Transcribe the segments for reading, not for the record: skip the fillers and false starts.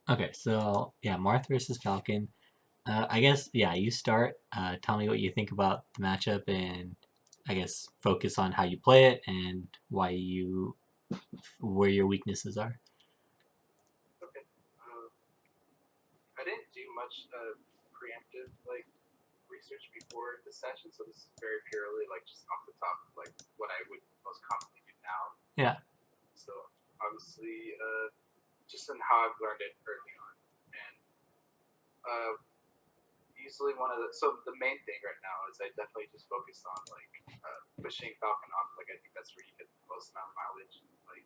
Okay, so yeah, Marth versus Falcon. I guess yeah, you start. Tell me what you think about the matchup, and I guess focus on how you play it and where your weaknesses are. Okay. I didn't do much preemptive research before the session, so this is very purely just off the top, like what I would most commonly do now. Yeah. So obviously, just in how I've learned it early on, and uh, usually the main thing right now is I definitely just focus on pushing Falcon off. Like I think that's where you get the most amount of mileage. Like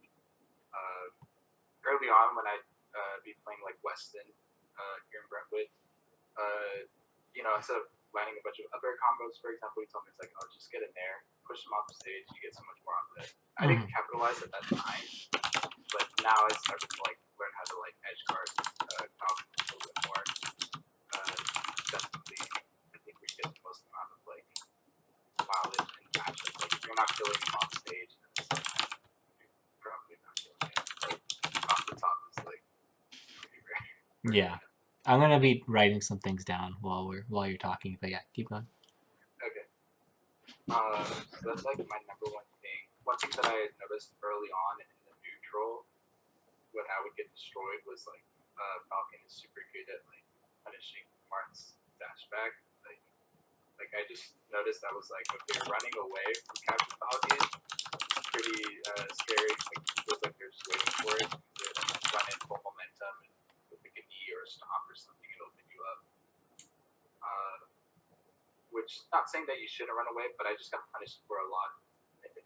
uh, early on when I be playing like Weston here in Brentwood, instead of landing a bunch of upper combos, for example, he told me it's like, oh, just get in there, push them off the stage, you get so much more on it. I didn't Hmm. capitalize at that time, but now I started to learn how to edge guard Falcon a little bit more. Definitely, I think we get the most amount of mileage in matchups. Like if you're not killing him on stage, then you're probably not killing him. Like off the top is pretty rare. Yeah. I'm gonna be writing some things down while you're talking. But yeah, keep going. Okay. So that's my number one thing. One thing that I noticed early on in the neutral when I would get destroyed was Falcon is super good at punishing Marth's dash back. I just noticed I was if they're running away from Captain Falcon, it's pretty scary. Like it feels like they're just waiting for it. They run in full momentum and with an E or a stomp or something, it'll open you up. Uh, which not saying that you shouldn't run away, but I just got punished for a lot.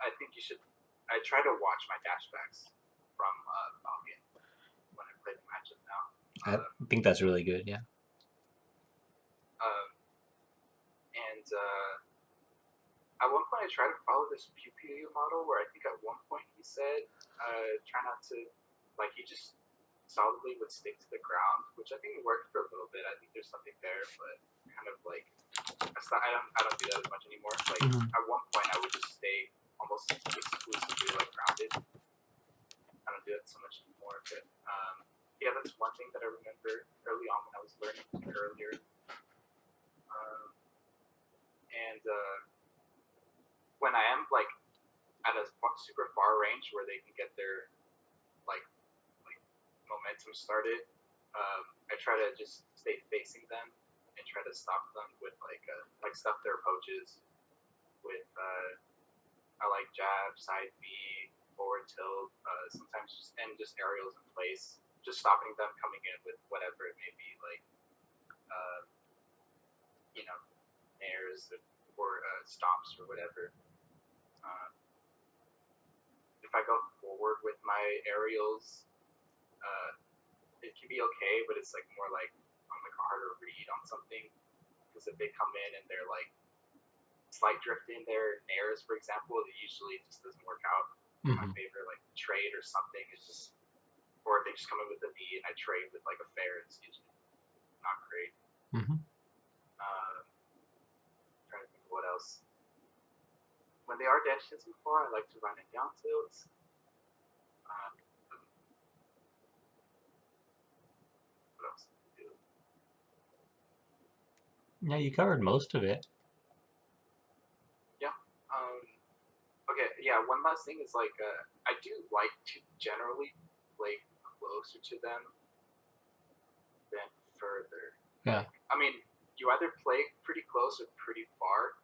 I think you should. I try to watch my dashbacks from Falcon when I play the matchup now. I think that's really good. Yeah. Um, and At one point, I tried to follow this Pew Pew model where I think at one point he said, try not to, he just solidly would stick to the ground, which I think worked for a little bit. I think there's something there, but kind of I don't do that as much anymore. Hmm. At one point, I would just stay almost exclusively grounded. I don't do that so much anymore, but yeah, that's one thing that I remember early on when I was learning earlier. And when I am at a super far range where they can get their like like momentum started, I try to just stay facing them and try to stop them with stuff their approaches with I like jab, side B, forward tilt, sometimes just aerials in place, just stopping them coming in with whatever it may be, uh, you know, airs or stomps or whatever. Uh, if I go forward with my aerials, uh, it can be okay, but it's more on a harder read on something because if they come in and they're slight drift in their nairs, for example, it usually just doesn't work out in my Hmm. favor. Trade or something is just, or if they just come in with a V and I trade with a fair, it's usually not great. Hmm. Trying to think of what else. When they are dash hits before, I like to run in down tilts. Um, what else do? Yeah, you covered most of it. Yeah. Um, okay. Yeah. One last thing is I do like to generally play closer to them than further. Yeah. I mean, you either play pretty close or pretty far,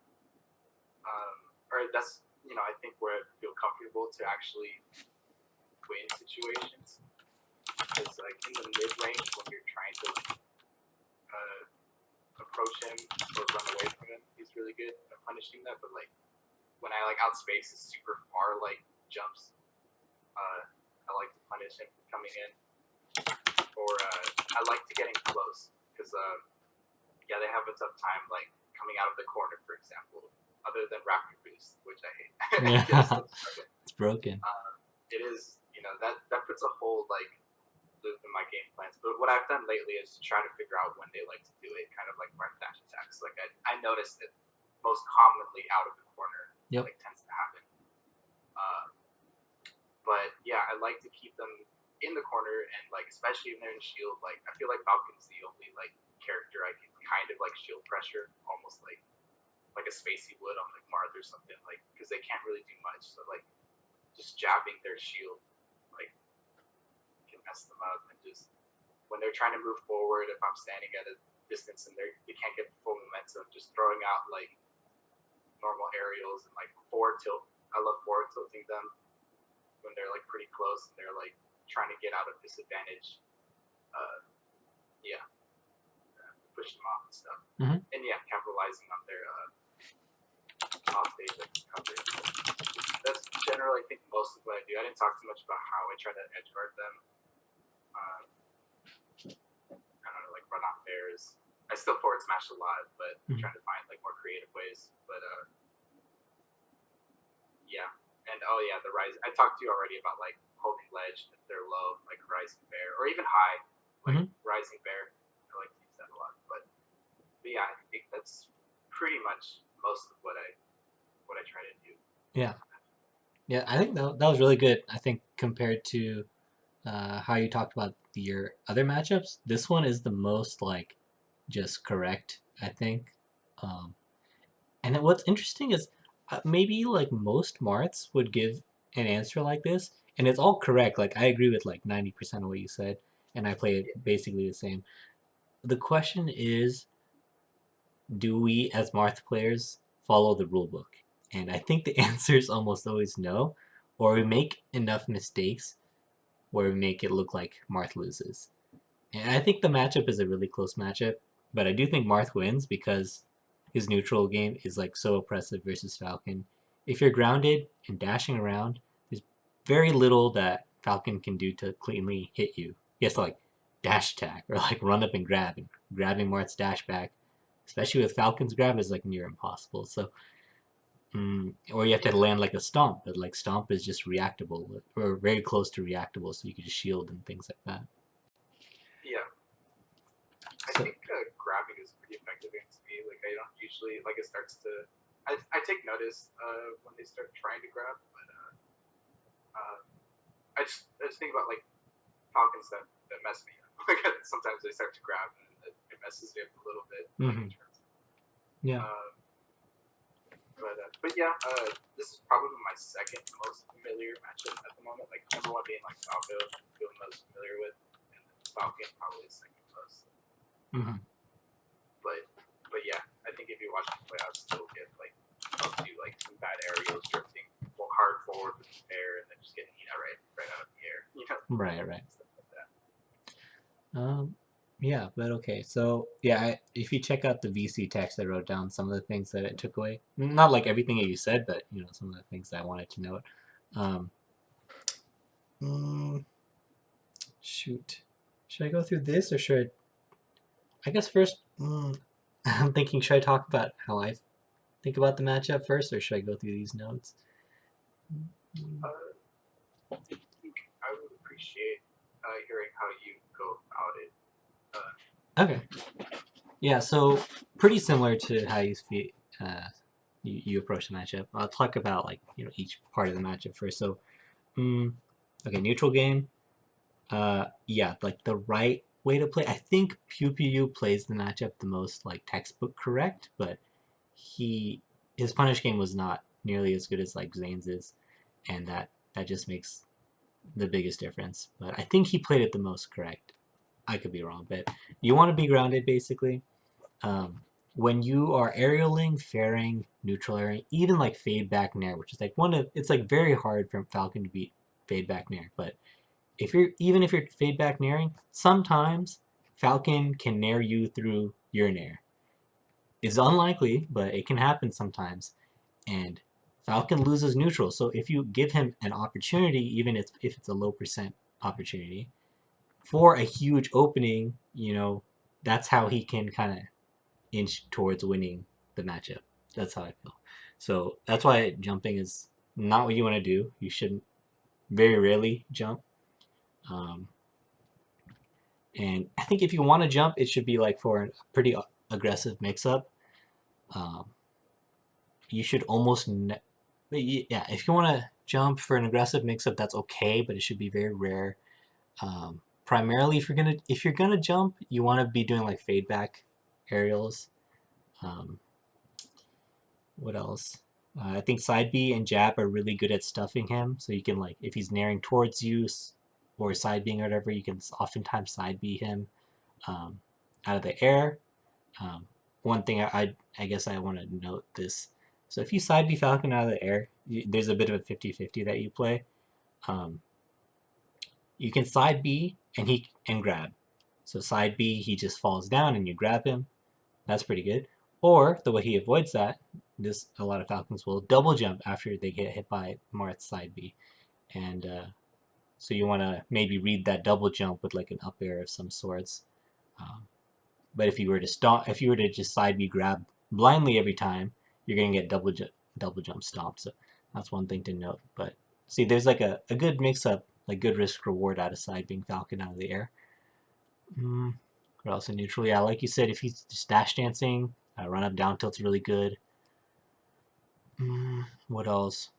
or that's I think where I feel comfortable to actually win situations. Because in the mid range, when you're trying to approach him or run away from him, he's really good at punishing that. But when I outspace his super far jumps, I like to punish him coming in, or I like to get in close because yeah, they have a tough time coming out of the corner, for example. Other than rapid boost, which I hate. Yeah. It's broken. It is, that puts a whole loop in my game plans. But what I've done lately is to try to figure out when they like to do it, kind of like run dash attacks. I noticed it most commonly out of the corner, Yep. tends to happen. Uh, but yeah, I like to keep them in the corner, and like especially when they're in shield, like I feel like Falcon's the only like character I can kind of like shield pressure, almost like a spacey would on like Marth or something, like because they can't really do much. So like just jabbing their shield like can mess them up, and just when they're trying to move forward, if I'm standing at a distance and they can't get full momentum, just throwing out like normal aerials and like forward tilt. I love forward tilting them when they're like pretty close and they're like trying to get out of disadvantage. Yeah, push them off and stuff. Mm-hmm. And yeah, capitalizing on their off stage like coverage. That's generally I think most of what I do. I didn't talk too much about how I try to edge guard them. I don't know, like run off bears. I still forward smash a lot, but I'm trying to find like more creative ways. But yeah, and oh yeah, the rise. I talked to you already about like holding ledge if they're low, like rising bear, or even high, like rising bear. I like to use that a lot. But yeah, I think that's pretty much most of what I try to do. Yeah. Yeah, I think that was really good. I think compared to how you talked about your other matchups, this one is the most like just correct, I think. And then what's interesting is maybe like most Marths would give an answer like this, and it's all correct. Like I agree with like 90% of what you said, and I play it basically the same. The question is, do we as Marth players follow the rule book? And I think the answer is almost always no, or we make enough mistakes where we make it look like Marth loses. And I think the matchup is a really close matchup, but I do think Marth wins because his neutral game is like so oppressive versus Falcon. If you're grounded and dashing around, there's very little that Falcon can do to cleanly hit you. He has to like dash attack or like run up and grab, and grabbing Marth's dash back, especially with Falcon's grab, is like near impossible. So or you have to land like a stomp, but like stomp is just reactable or very close to reactable, so you can just shield and things like that. Yeah, I think grabbing is pretty effective against me. Like I don't usually like it starts to. I take notice when they start trying to grab, but I just think about like Falcons that mess me up. Like sometimes they start to grab and it messes me up a little bit. Yeah. But yeah, this is probably my second most familiar matchup at the moment. Like number one being like Falco, feeling most familiar with, and Falcon probably second most. But yeah, I think if you watch me play, I'll still get like I'll do like some bad aerials, drifting hard forward with the air, and then just getting right out of the air. You know? Right. Stuff like that. Yeah, but okay. So yeah, if you check out the VC text, I wrote down some of the things that it took away. Not like everything that you said, but you know some of the things that I wanted to note. Shoot, should I go through this or should I guess first? I'm thinking, should I talk about how I think about the matchup first, or should I go through these notes? I think I would appreciate hearing how you go about it. Okay. Yeah, so pretty similar to how you you approach the matchup. I'll talk about like each part of the matchup first. So, okay, neutral game. Yeah, like the right way to play. I think Pew Pew plays the matchup the most like textbook correct, but his punish game was not nearly as good as like Zane's is, and that just makes the biggest difference. But I think he played it the most correct. I could be wrong, but you want to be grounded basically. When you are aerialing, fairing, neutral airing, even like fade back nair, which is like it's like very hard for Falcon to beat fade back nair. But if you're fade back nairing, sometimes Falcon can nair you through your nair. It's unlikely, but it can happen sometimes. And Falcon loses neutral, so if you give him an opportunity, even if it's a low percent opportunity, for a huge opening, that's how he can kind of inch towards winning the matchup. That's how I feel. So that's why jumping is not what you want to do. You shouldn't very rarely jump. And I think if you want to jump, it should be like for a pretty aggressive mix-up. You should almost... yeah, if you want to jump for an aggressive mix-up, that's okay, but it should be very rare. Primarily, if you're gonna jump, you want to be doing like fade back aerials. Um, what else? I think side B and jab are really good at stuffing him. So you can like if he's nearing towards you or side being or whatever, you can oftentimes side B him um, out of the air. Um, one thing I guess I want to note this. So if you side B Falcon out of the air, there's a bit of a 50-50 that you play. Um, you can side B and grab. So side B, he just falls down and you grab him. That's pretty good. Or the way he avoids that, this a lot of Falcons will double jump after they get hit by Marth's side B, and so you want to maybe read that double jump with like an up air of some sorts. Um, but if you were to just side B grab blindly every time, you're gonna get double jump stomped. So that's one thing to note. But see, there's like a good mix up, like good risk reward out of side being Falcon out of the air. What else in neutral? Yeah, like you said, if he's just dash dancing, run up down tilt's really good. What else?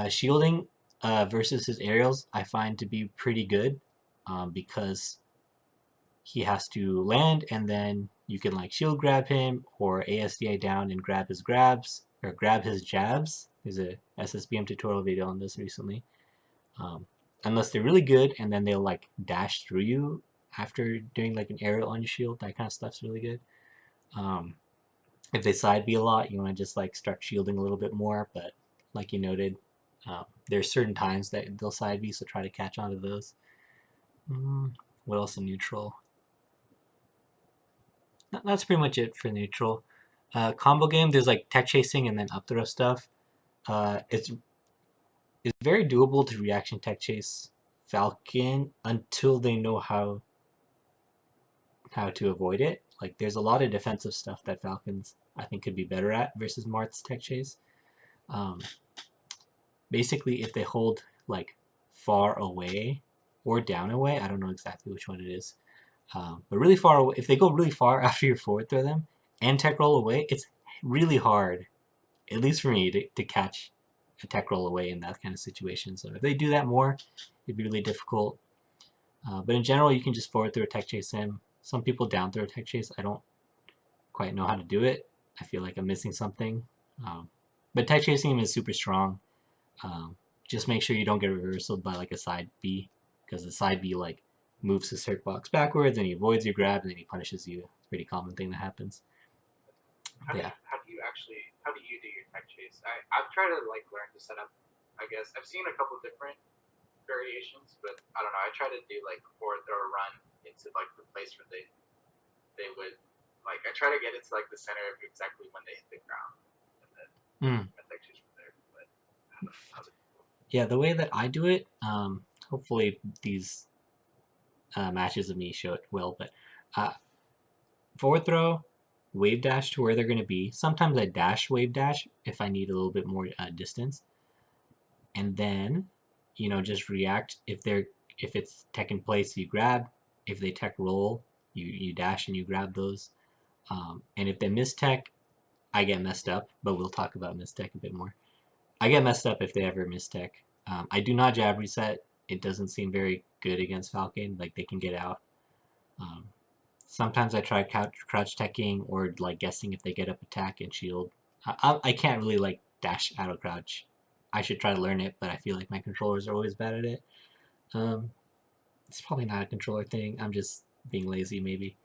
Shielding versus his aerials, I find to be pretty good because he has to land and then you can like shield grab him or ASDI down and grab his grabs or grab his jabs. There's a SSBM tutorial video on this recently. Um, Unless they're really good and then they'll like dash through you after doing like an aerial on your shield, that kind of stuff's really good. Um, if they side B a lot, you want to just like start shielding a little bit more. But like you noted, there's certain times that they'll side B, so try to catch on to those. What else in neutral? That's pretty much it for neutral. Combo game, there's like tech chasing and then up throw stuff. It's very doable to reaction tech chase Falcon until they know how to avoid it. Like there's a lot of defensive stuff that Falcons I think could be better at versus Marth's tech chase. Um, Basically, if they hold like far away or down away, I don't know exactly which one it is, but really far away. If they go really far after you forward throw them and tech roll away, it's really hard, at least for me, to catch a tech roll away in that kind of situation. So if they do that more, it'd be really difficult. But in general, you can just forward throw a tech chase him. Some people down throw a tech chase. I don't quite know how to do it. I feel like I'm missing something. But tech chasing him is super strong. Just make sure you don't get reversaled by like a side B, because the side B like moves his hurt box backwards and he avoids your grab and then he punishes you. It's a pretty common thing that happens. How do you do your tech chase? I've tried to like learn to set up. I guess I've seen a couple different variations, but I don't know. I try to do like forward throw run into like the place where they would like. I try to get it to like the center of exactly when they hit the ground, and then tech chase from there. But I don't know. Yeah, the way that I do it, hopefully these matches of me show it well, but forward throw, wave dash to where they're going to be. Sometimes I dash wave dash if I need a little bit more distance, and then just react if it's tech in place you grab. If they tech roll, you dash and you grab those. And if they miss tech, I get messed up, but we'll talk about miss tech a bit more. I get messed up if they ever miss tech. I do not jab reset. It doesn't seem very good against Falcon. Like they can get out. Sometimes I try crouch teching or like guessing if they get up attack and shield. I can't really like dash out of crouch. I should try to learn it, but I feel like my controllers are always bad at it. It's probably not a controller thing. I'm just being lazy maybe.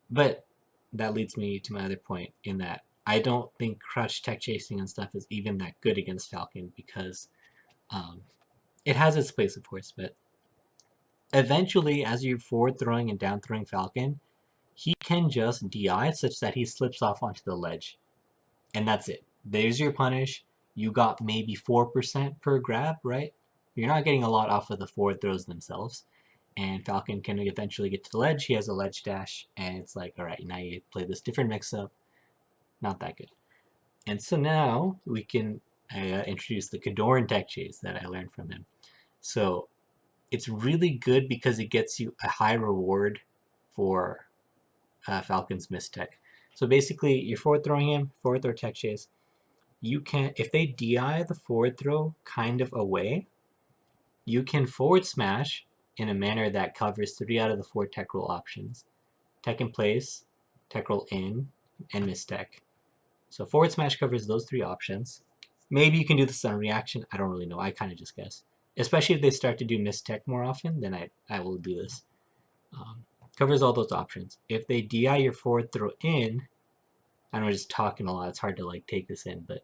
But that leads me to my other point in that I don't think crouch tech chasing and stuff is even that good against Falcon because it has its place, of course, but eventually, as you're forward throwing and down throwing Falcon, he can just DI such that he slips off onto the ledge. And that's it. There's your punish. You got maybe 4% per grab, right? You're not getting a lot off of the forward throws themselves. And Falcon can eventually get to the ledge. He has a ledge dash, and it's like, all right, now you play this different mix-up. Not that good. And so now we can introduce the Kadoran tech chase that I learned from him. So it's really good because it gets you a high reward for Falcon's miss tech. So basically, you're forward throwing him, forward throw tech chase. You can, if they DI the forward throw kind of away, you can forward smash in a manner that covers 3 out of the 4 tech roll options. Tech in place, tech roll in, and miss tech. So forward smash covers those 3 options. Maybe you can do this on reaction. I don't really know. I kind of just guess. Especially if they start to do miss tech more often, then I will do this. Covers all those options. If they DI your forward throw in, I know I'm just talking a lot. It's hard to like take this in, but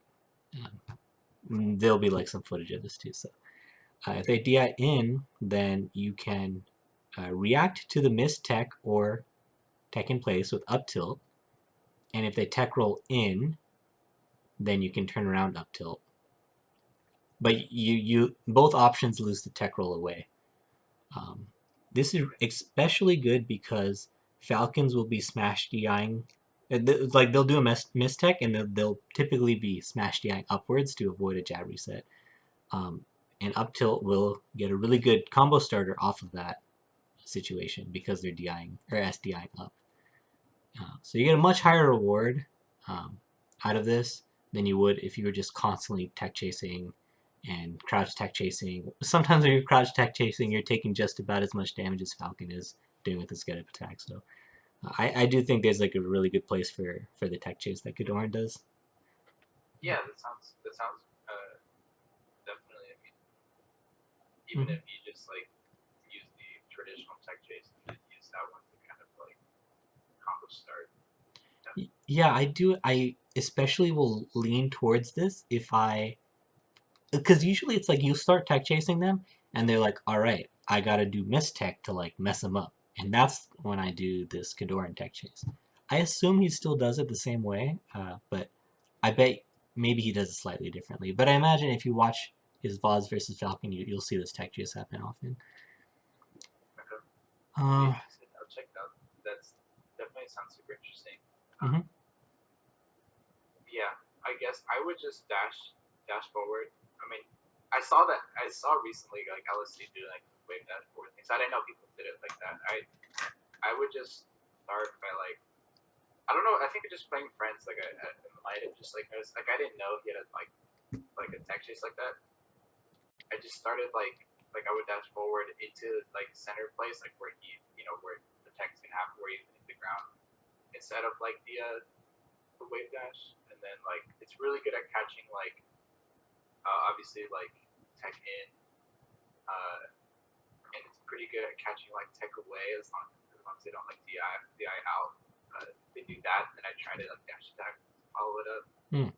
there'll be like some footage of this too. So if they DI in, then you can react to the missed tech or tech in place with up tilt. And if they tech roll in, then you can turn around up tilt. But you both options lose the tech roll away. This is especially good because Falcons will be smash DIing. Like they'll do a miss tech and they'll typically be smash DIing upwards to avoid a jab reset. And up tilt will get a really good combo starter off of that situation because they're DIing or SDIing up. So you get a much higher reward out of this than you would if you were just constantly tech chasing and crouch tech chasing. Sometimes when you're crouch tech chasing, you're taking just about as much damage as Falcon is doing with his get up attack. So I do think there's like a really good place for the tech chase that Ghidorah does. Yeah, that sounds definitely. I mean, even if you just like use the traditional tech chase and then use that one to kind of like combo start. Yeah, I do. I especially will lean towards this if because usually it's like you start tech chasing them and they're like, all right, I gotta do miss tech to like mess them up, and that's when I do this Ghidorah tech chase. I assume he still does it the same way, but I bet maybe he does it slightly differently. But I imagine if you watch his VODs versus Falcon, you'll see this tech chase happen often. I'll check it out. That's definitely sounds super interesting. Yeah, I guess I would just dash forward. I mean, I saw recently like LSD do like wave dash forward things. I didn't know people did it like that. I would just start by like, I don't know. I think just playing friends like I might have just like noticed, like I didn't know he had like a tech chase like that. I just started like I would dash forward into like center place, like where he where the tech's gonna happen, where you hit the ground, instead of like the wave dash. And then like it's really good at catching like obviously like tech in, and it's pretty good at catching like tech away as long as they don't like DI out. They do that, and then I try to like dash attack, follow it up. And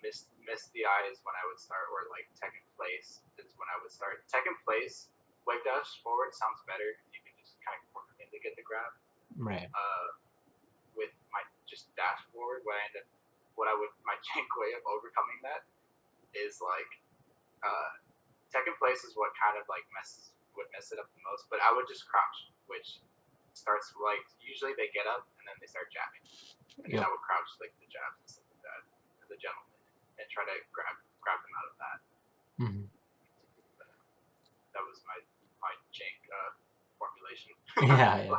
miss the eye is when I would start, or like tech in place is when I would start. Tech in place, wave dash forward sounds better. You can just kind of work in to get the grab. Right. With my just dash forward, my jank way of overcoming that is like tech in place is what kind of like would mess it up the most. But I would just crouch, which starts like usually they get up and then they start jabbing, and then I would crouch like the jabs and stuff like that, the gentleman, and try to grab them out of that. That was my jank formulation. Yeah.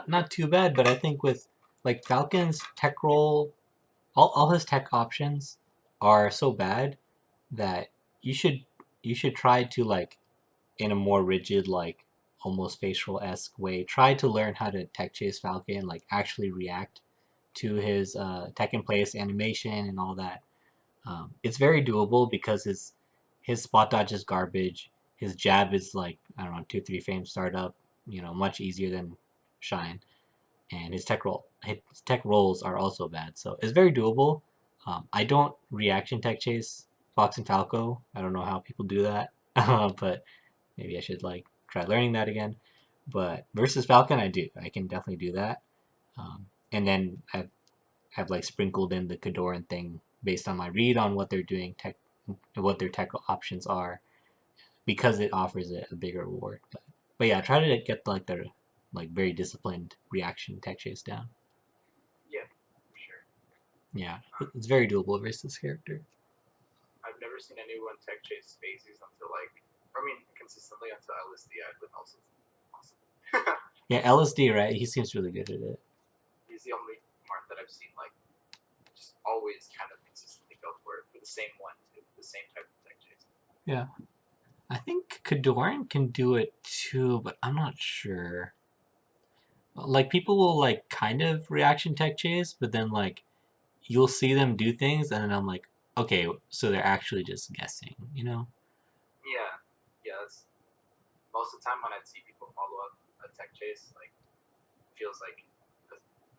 Not too bad, but I think with like Falcon's tech roll, all his tech options are so bad that you should try to like in a more rigid like almost facial-esque way try to learn how to tech chase Falcon, like actually react to his tech in place animation and all that. It's very doable because his spot dodge is garbage. His jab is like, I don't know, 2-3 frame startup, much easier than Shine. And his tech rolls are also bad. So it's very doable. I don't reaction tech chase Fox and Falco. I don't know how people do that. But maybe I should like try learning that again. But versus Falcon, I do. I can definitely do that. And then I've like sprinkled in the Ghidorah thing based on my read on what they're doing, what their tech options are, because it offers a bigger reward. But yeah, try to get like the like very disciplined reaction tech chase down. Yeah, for sure. Yeah, it's very doable versus this character. I've never seen anyone tech chase spaces until consistently until LSD. But also awesome. Yeah, LSD, right? He seems really good at it. He's the only Marth that I've seen like just always kind of consistently go for it for the same one too, the same type of tech chase. Yeah. I think Kadoran can do it too, but I'm not sure. Like people will like kind of reaction tech chase, but then like you'll see them do things, and then I'm like, okay, so they're actually just guessing, you know? Yeah, yeah. That's, most of the time when I see people follow up a tech chase, like feels like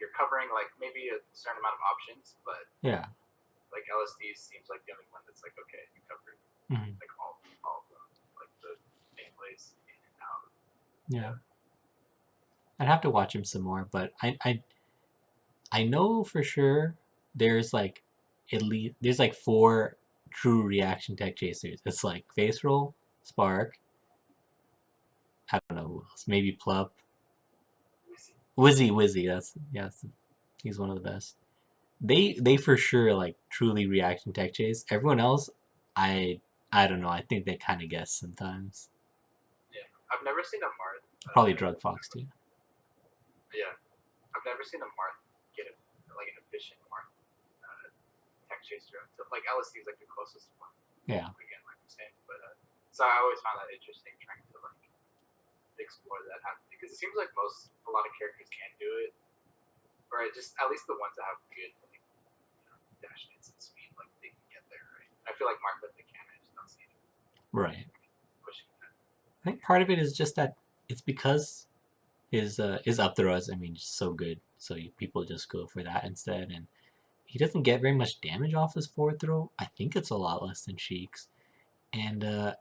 you're covering like maybe a certain amount of options, but Yeah. like LSD seems like the only one that's like okay, you covered Hmm. like all of them, like the main plays in and out. Yeah. Yeah, I'd have to watch him some more, but I know for sure there's like at least there's like four true reaction tech chasers. It's like face roll, spark, I don't know who else, maybe Plup, we see. Wizzy. That's yes, he's one of the best. They for sure like truly reaction tech chase. Everyone else, I I don't know. I think they kind of guess sometimes. Yeah, I've never seen a Marth. Probably Drug Fox too. Yeah, I've never seen a Marth get a, like an efficient Marth tech chaser. So, like LSD is like the closest one. Yeah. Again, like I'm saying, but so I always found that interesting trying to like explore that happening because it seems like a lot of characters can do it, or just at least the ones that have good like dash hits and speed, like they can get there. Right? I feel like Mark they can. I just don't see it Right. pushing that. I think part of it is just that it's because his up throw is, I mean, just so good. So people just go for that instead, and he doesn't get very much damage off his forward throw. I think it's a lot less than Sheik's, and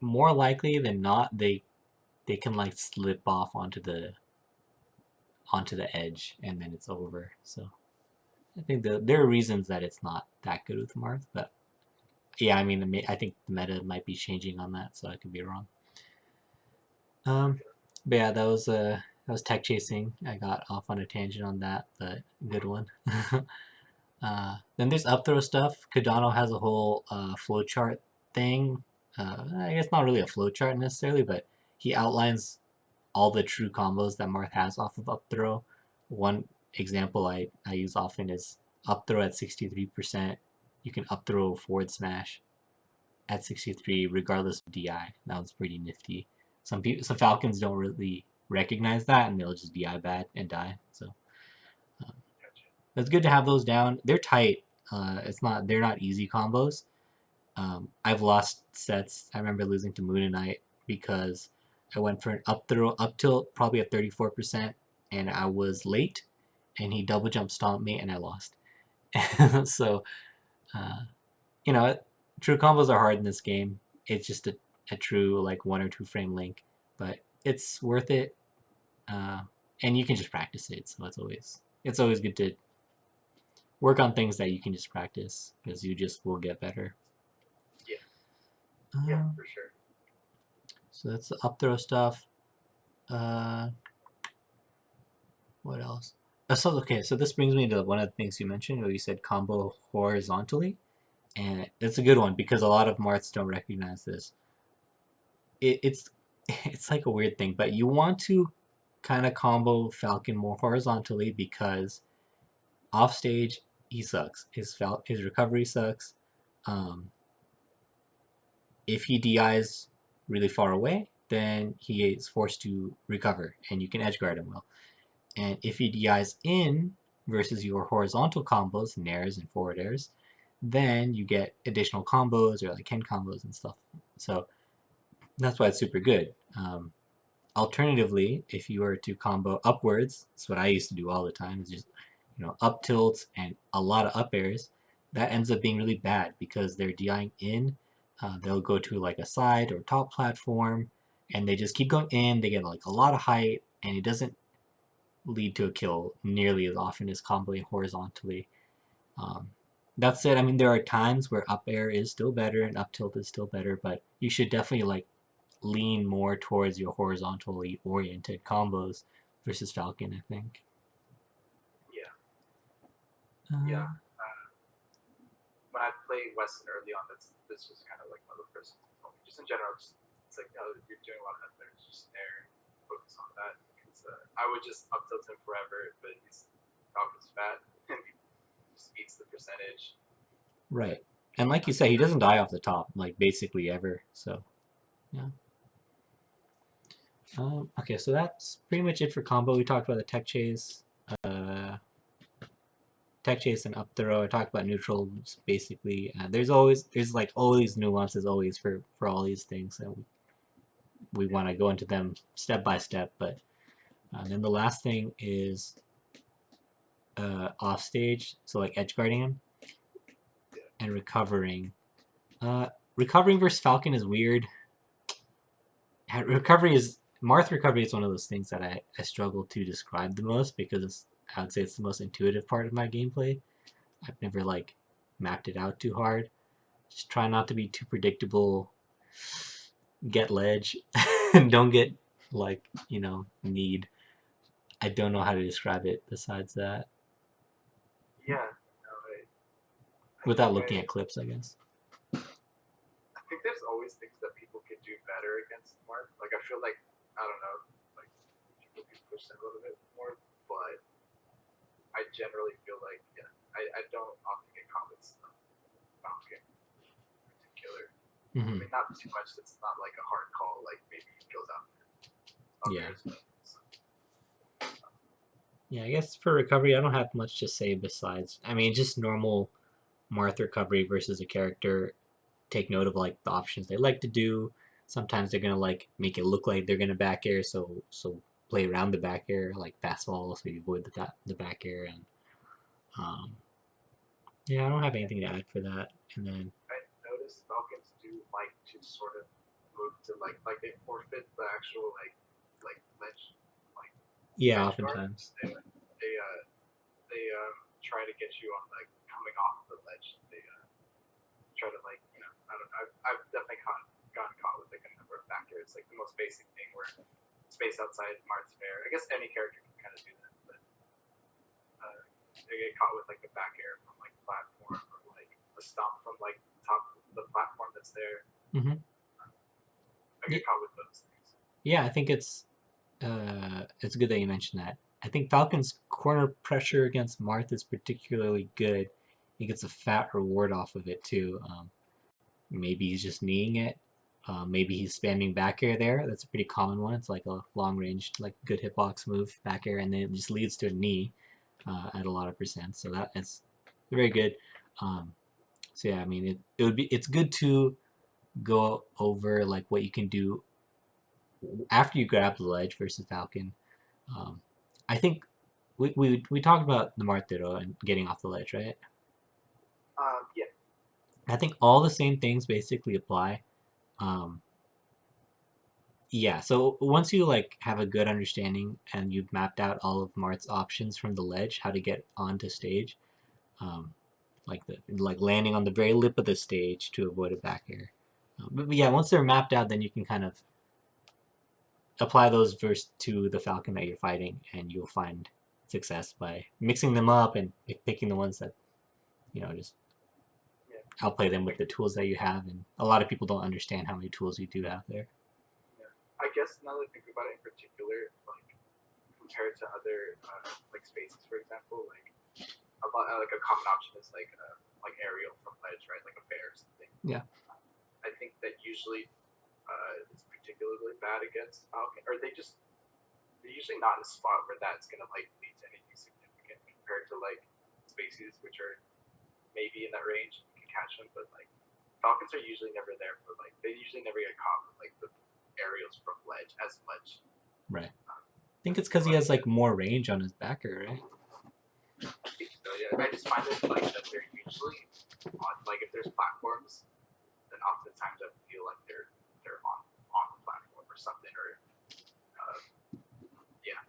more likely than not, they can like slip off onto the edge, and then it's over. So I think there are reasons that it's not that good with Marth, but yeah, I mean, I think the meta might be changing on that, so I could be wrong. Um, but yeah, that was tech chasing. I got off on a tangent on that, but good one. Then there's up throw stuff. Cardano has a whole flowchart thing. I guess not really a flowchart necessarily, but he outlines all the true combos that Marth has off of up throw. One example I use often is up throw at 63%. You can up throw forward smash at 63 regardless of DI. That was pretty nifty. Some Falcons don't really recognize that and they'll just DI bad and die. So um, it's good to have those down. They're tight. They're not easy combos. I've lost sets. I remember losing to Moon and Knight because I went for an up throw up tilt probably at 34% and I was late and he double jump stomped me and I lost. So uh, you know, true combos are hard in this game. It's just a true like 1 or 2 frame link, but it's worth it. Uh, and you can just practice it. So it's always good to work on things that you can just practice because you just will get better. Yeah, yeah, Uh, for sure. so that's the up throw stuff. Uh, what else? So okay, so this brings me to one of the things you mentioned where you said combo horizontally, and it's a good one because a lot of Marts don't recognize this. It's it's like a weird thing, but you want to kind of combo Falcon more horizontally because off stage he sucks. His recovery sucks. Um, if he DIs really far away, then he is forced to recover, and you can edge guard him well. And if he DIs in versus your horizontal combos, nairs and forward airs, then you get additional combos or like Ken combos and stuff. So that's why it's super good. Alternatively, if you were to combo upwards, that's what I used to do all the time, is just up tilts and a lot of up airs. That ends up being really bad because they're DIing in. They'll go to like a side or top platform, and they just keep going in. They get like a lot of height, and it doesn't lead to a kill nearly as often as comboing horizontally. Um, that said, I mean there are times where up air is still better and up tilt is still better, but you should definitely like lean more towards your horizontally oriented combos versus Falcon, I think. Yeah, Uh, yeah. When I play Weston early on, this was kind of like one of the first things told me. Just in general, it's like oh, you're doing a lot of there, just there, focus on that. Because I would just up tilt him forever, but he's Falcon's fat and he just eats the percentage. right. And like you said, he doesn't die off the top, like basically ever. So Yeah. Okay, so that's pretty much it for combo. We talked about the uh, tech chase and up throw. I talked about neutrals basically. There's like all these nuances always for all these things, and we want to go into them step by step. But then the last thing is off stage, so like edge guarding and recovering. Recovering versus Falcon is weird. Recovery is Marth recovery is one of those things that I struggle to describe the most because I would say it's the most intuitive part of my gameplay. I've never like mapped it out too hard. Just try not to be too predictable. Get ledge and don't get like need. I don't know how to describe it besides that Yeah, no, without looking at clips, I guess. I think there's always things that people could do better against Marth. Like I feel like I don't know, like people could push them a little bit more, but I generally feel like I don't often get comments on Falcon in particular. I mean, not too much. It's not like a hard call. Like maybe he goes out there. Yeah. Yeah, I guess for recovery, I don't have much to say besides, I mean, just normal Marth recovery versus a character. Take note of like the options they like to do. Sometimes they're gonna like make it look like they're gonna back air, so play around the back air, like fastball, so you avoid the back air. And um, yeah, I don't have anything to add for that. And then I noticed Falcons do like to sort of move to like they forfeit the actual like ledge like yeah, edge guard. oftentimes. They try to get you on like coming off the ledge. They try to like I don't know. I've definitely gotten caught with like a number of back air. It's like the most basic thing where space outside Marth's fair. I guess any character can kind of do that, but they get caught with like the back air from like platform or like a stomp from like top of the platform that's there. Mm-hmm. I get caught with those things. Yeah, I think it's good that you mentioned that. I think Falcon's corner pressure against Marth is particularly good. He gets a fat reward off of it too. Maybe he's just kneeing it. Maybe he's spamming back air there. That's a pretty common one. It's like a long range, like good hitbox move, back air, and then it just leads to a knee at a lot of percent. So that's very good. So yeah, I mean, it's good to go over like what you can do after you grab the ledge versus Falcon. I think we talked about the Martiro and getting off the ledge, right? Yeah. I think all the same things basically apply. Um, yeah, so once you like have a good understanding and you've mapped out all of Mart's options from the ledge, how to get onto stage, um, like landing on the very lip of the stage to avoid a back air. But yeah, once they're mapped out, then you can kind of apply those verse to the Falcon that you're fighting, and you'll find success by mixing them up and picking the ones that just outplay them with the tools that you have. And a lot of people don't understand how many tools you do have there. I guess now that I think about it in particular, like compared to other like spaces, for example, like a lot like a common option is like aerial from ledge, right? Like a bear or something. Yeah. I think that usually it's particularly bad against Falcon, or they're usually not in a spot where that's gonna like lead to anything significant compared to like spaces which are maybe in that range you can catch them, but like Falcons are usually never there for like they usually never get caught with like the aerials from ledge as much. Right. I think it's because he has like more range on his backer, right? I think so, yeah. I just find it like that they're usually on like if there's platforms, then oftentimes I feel like they're on the platform or something or yeah,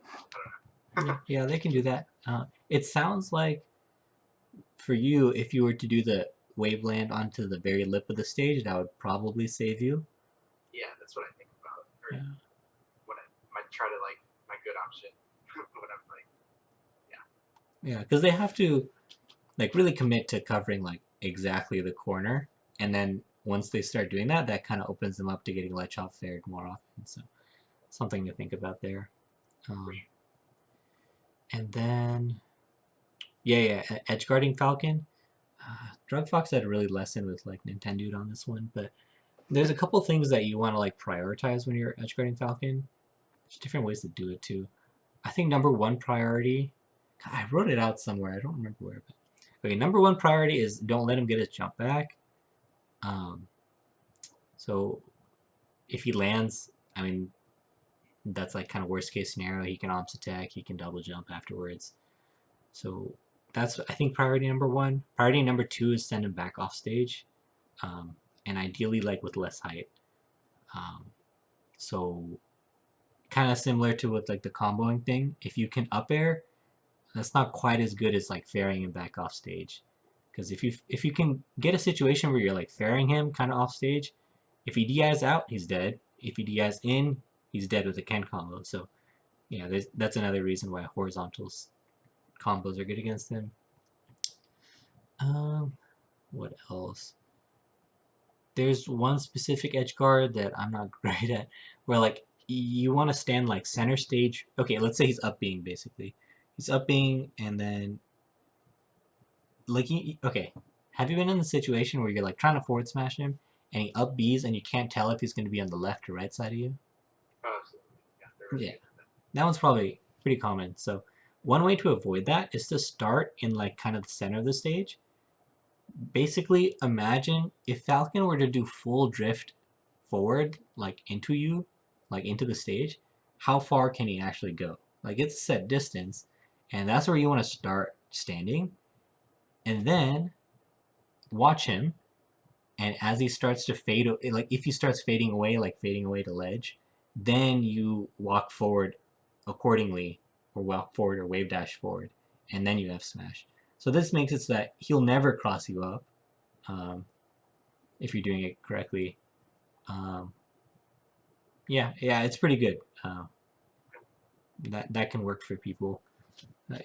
I don't know. Yeah, they can do that. It sounds like for you, if you were to do the wave land onto the very lip of the stage, that would probably save you. Yeah, that's what I think about. Or when I might try to like my good option when I'm like Yeah, because they have to like really commit to covering like exactly the corner, and then once they start doing that, that kind of opens them up to getting ledge off fared more often. So something to think about there. And then yeah, edge guarding Falcon. Drug Fox had a really lesson with like Nintendo on this one, but there's a couple things that you want to like prioritize when you're edge guarding Falcon. There's different ways to do it too. I think number one priority, God, I wrote it out somewhere. I don't remember where. But okay, number one priority is don't let him get his jump back. Um, so if he lands, I mean, that's like kind of worst case scenario. He can ops attack. He can double jump afterwards. So that's I think priority number one. Priority number two is send him back off stage, and ideally like with less height. Um, so kind of similar to with like the comboing thing. If you can up air, that's not quite as good as like ferrying him back off stage. Because if you can get a situation where you're like ferrying him kind of off stage, if he DIs out, he's dead. If he DIs in, he's dead with a Ken combo. So yeah, that's another reason why horizontals combos are good against him. Um, what else? There's one specific edge guard that I'm not great at, where like you want to stand like center stage. Okay, let's say he's up being basically. He's up being and then like okay. Have you been in the situation where you're like trying to forward smash him and he up Bs and you can't tell if he's going to be on the left or right side of you? Absolutely. Yeah. Yeah, that one's probably pretty common. So one way to avoid that is to start in like kind of the center of the stage. Basically, imagine if Falcon were to do full drift forward, like into you, like into the stage, how far can he actually go? Like it's a set distance, and that's where you want to start standing, and then watch him. And as he starts to fade, like if he starts fading away, like fading away to ledge, then you walk forward accordingly, or walk forward or wave dash forward, and then you F smash. So this makes it so that he'll never cross you up um, if you're doing it correctly. Um, yeah, it's pretty good. That can work for people.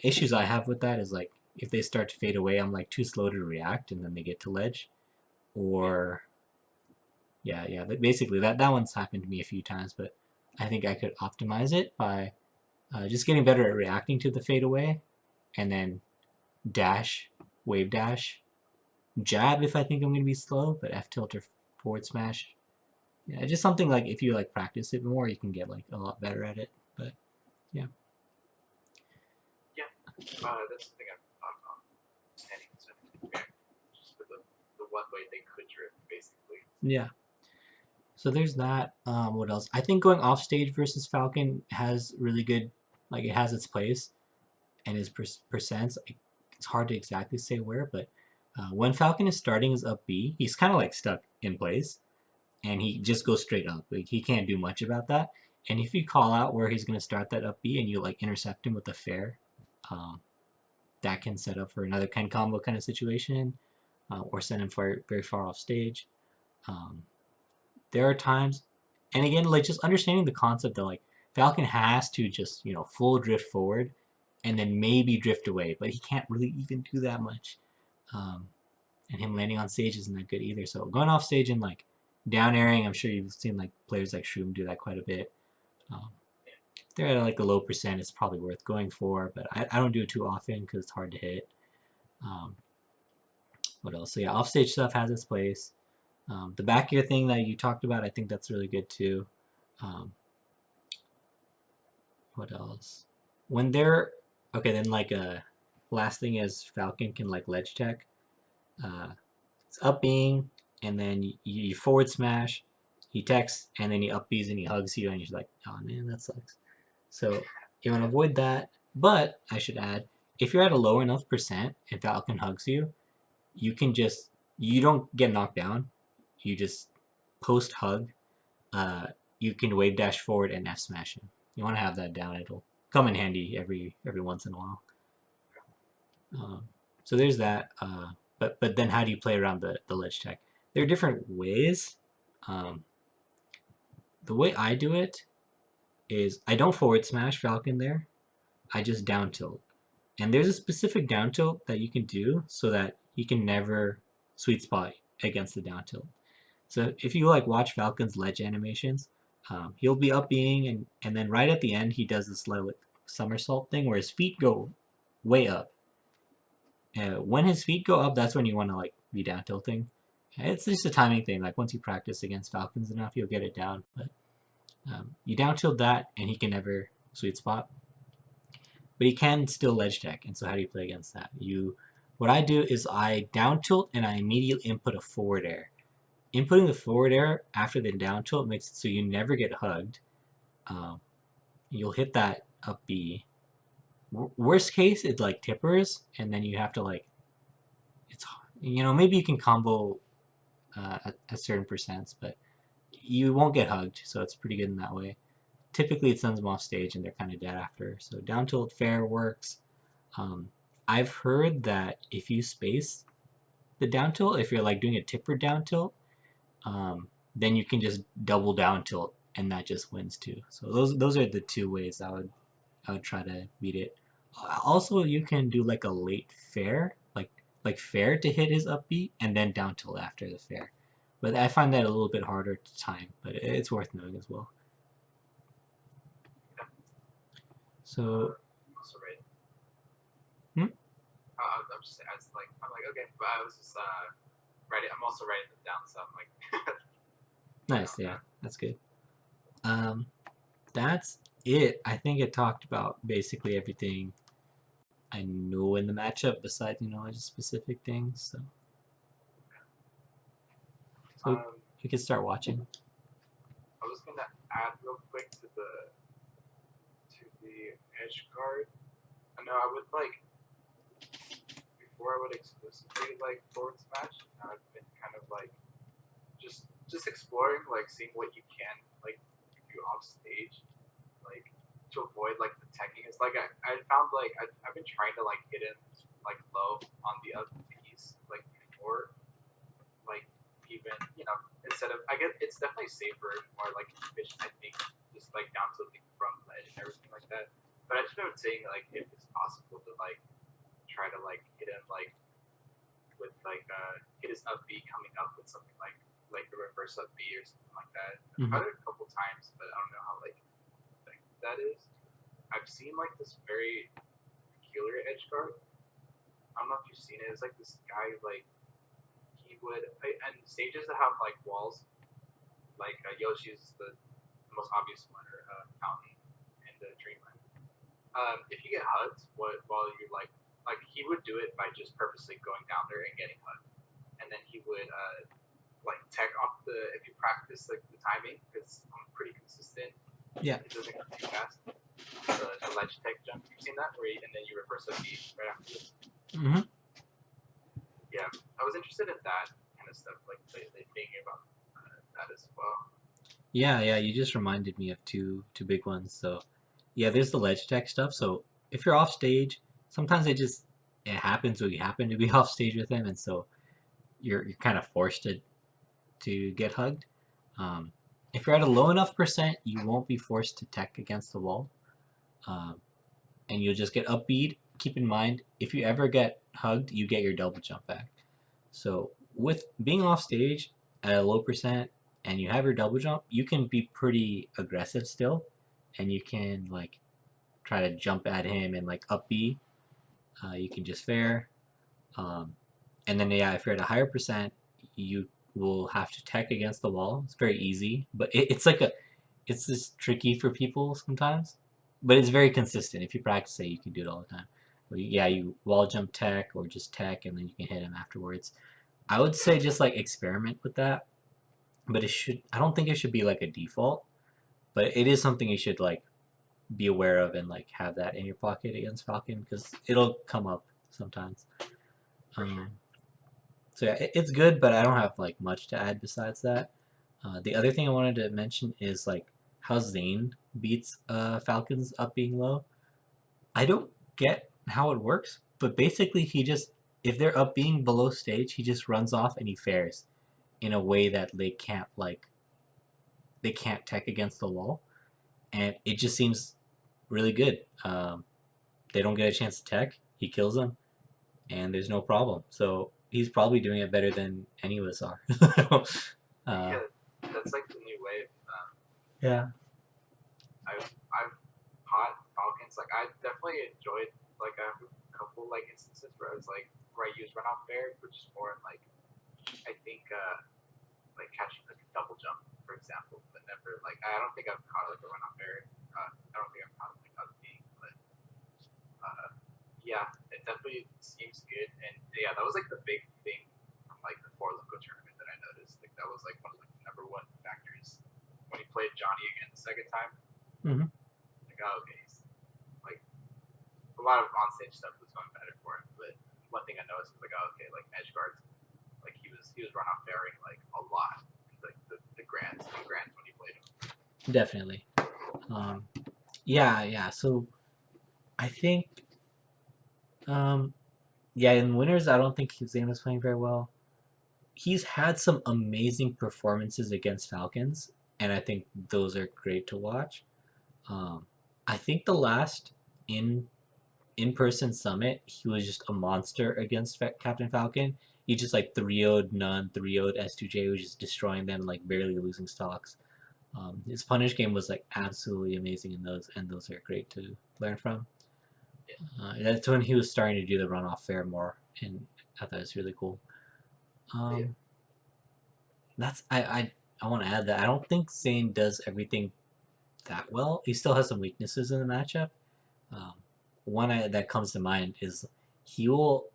Issues I have with that is like if they start to fade away, I'm like too slow to react, and then they get to ledge. Or yeah. Basically, that one's happened to me a few times, but I think I could optimize it by just getting better at reacting to the fade away, and then dash, wave dash, jab if I think I'm gonna be slow, but F tilt or forward smash. Yeah, just something like if you like practice it more, you can get like a lot better at it. But yeah. Yeah. That's the thing I'm standing in. Just for the one way they could drift, basically. Yeah. So there's that. What else? I think going off stage versus Falcon has really good, like it has its place and his percents. It's hard to exactly say where, but when Falcon is starting his up B, he's kind of like stuck in place, and he just goes straight up. Like he can't do much about that. And if you call out where he's going to start that up B and you like intercept him with a fair, um, that can set up for another kind combo kind of situation, or send him very far off stage. Um, there are times, and again, like just understanding the concept that like Falcon has to just full drift forward, and then maybe drift away, but he can't really even do that much. Um, and him landing on stage isn't that good either. So going off stage and like down airing, I'm sure you've seen like players like Shroom do that quite a bit. Um, if they're at like a low percent, it's probably worth going for, but I don't do it too often because it's hard to hit. Um, what else? So yeah, offstage stuff has its place. The back gear thing that you talked about, I think that's really good too. Um, what else? When they're okay, then like last thing is Falcon can like ledge tech. It's up being, and then you forward smash. He techs, and then he up Bs and he hugs you, and you're like, oh man, that sucks. So you want to avoid that. But I should add, if you're at a low enough percent and Falcon hugs you, you don't get knocked down. You just post hug. You can wave dash forward and F smash him. You want to have that down. It'll come in handy every once in a while. So there's that. But then how do you play around the ledge tech? There are different ways. The way I do it is I don't forward smash Falcon there. I just down tilt. And there's a specific down tilt that you can do so that he can never sweet spot against the down tilt. So if you like watch Falcon's ledge animations, he'll be up being and then right at the end he does this like somersault thing where his feet go way up. When his feet go up, that's when you want to like be down tilting, It's just a timing thing. Like once you practice against Falcons enough, you'll get it down. But you down tilt that, and he can never sweet spot. But he can still ledge tech. And so how do you play against that? What I do is I down tilt and I immediately input a forward air. Inputting the forward air after the down tilt makes it so you never get hugged. You'll hit that up B. Worst case, it's like tippers, and then you have to like, it's maybe you can combo at certain percents, but you won't get hugged, so it's pretty good in that way. Typically, it sends them off stage, and they're kind of dead after. So down tilt fair works. I've heard that if you space the down tilt, if you're like doing a tipper down tilt, then you can just double down tilt, and that just wins too. So those are the two ways I would try to beat it. Also, you can do like a late fair, like fair to hit his upbeat, and then down tilt after the fair. But I find that a little bit harder to time, but it's worth knowing as well. So. Also right. Hmm? I'm like okay, but I was just writing. I'm also writing them down, so I'm like. Nice, yeah, that's good. That's it. I think it talked about basically everything I know in the matchup, besides just specific things. So we can start watching. I was gonna add real quick to the edge guard. I know I would like before I would exclusively like forward smash. I've been kind of like just exploring, like seeing what you can like do off stage, like to avoid like the teching. It's like I found like I've been trying to like hit him like low on the up piece like before, like even instead of I guess it's definitely safer, more like efficient I think, just like down to the from ledge and everything like that. But I just been saying like if it's possible to like try to like hit him like with like hit his up B coming up with something like the reverse up B or something like that. I've tried it a couple times, but I don't know how like effective that is. I've seen like this very peculiar edge guard. I don't know if you've seen it. It's like this guy like he would and stages that have like walls, like Yoshi's the most obvious one, or Fountain and Dreamland. If you get hugged, while you're like he would do it by just purposely going down there and getting hugged, and then he would like tech off if you practice like the timing, because I'm pretty consistent. Yeah. It doesn't go too fast. The ledge tech jump, you've seen that, and then you reverse a beat right after this. Mm-hmm. Yeah, I was interested in that kind of stuff, like thinking about that as well. Yeah, you just reminded me of two big ones. So, yeah, there's the ledge tech stuff. So if you're off stage, sometimes it happens when you happen to be off stage with him, and so you're kind of forced to get hugged. If you're at a low enough percent, you won't be forced to tech against the wall, and you'll just get upbeat. Keep in mind, if you ever get hugged, you get your double jump back. So with being off stage at a low percent and you have your double jump, you can be pretty aggressive still, and you can like try to jump at him and like up B. You can just fair, and then if you're at a higher percent, you will have to tech against the wall. It's very easy, but it's just tricky for people sometimes, but it's very consistent. If you practice it, you can do it all the time. You wall jump tech or just tech, and then you can hit him afterwards. I would say just like experiment with that, but I don't think it should be like a default, but it is something you should like be aware of and like have that in your pocket against Falcon, because it'll come up sometimes. So yeah, it's good, but I don't have like much to add besides that. The other thing I wanted to mention is like how Zane beats Falcons up being low. I don't get how it works, but basically if they're up being below stage, he just runs off and he fares in a way that they can't tech against the wall, and it just seems really good. They don't get a chance to tech, he kills them, and there's no problem. So he's probably doing it better than any of us are. Yeah, that's like the new wave. Yeah. I've caught Falcons. Like I definitely enjoyed. Like I have a couple like instances where I was like where I use run off fair, which is more in like I think like catching like a double jump, for example, but never like I don't think I've caught like a run off air. I don't think I've caught like up being, but yeah, it definitely seems good. And yeah, that was like the big thing from like the Four Loco tournament that I noticed. Like that was like one of like, the number one factors when he played Johnny again the second time. Mm-hmm. Like oh, okay, he's like a lot of onstage stuff was going better for him. But one thing I noticed was like oh, okay, like edge guards, like he was run off airing like a lot. Like the grands when he played him. Definitely. Yeah. So I think, yeah, in winners, I don't think Zane was playing very well. He's had some amazing performances against Falcons, and I think those are great to watch. Um, I think the last in in-person summit, he was just a monster against Captain Falcon. He just like 3-0'd None, 3-0'd S2J, was just destroying them, like barely losing stocks. His punish game was like absolutely amazing in those, and those are great to learn from. That's when he was starting to do the runoff fair more, and I thought it was really cool. Yeah. That's I want to add that I don't think Zane does everything that well. He still has some weaknesses in the matchup. Um, that comes to mind is he will.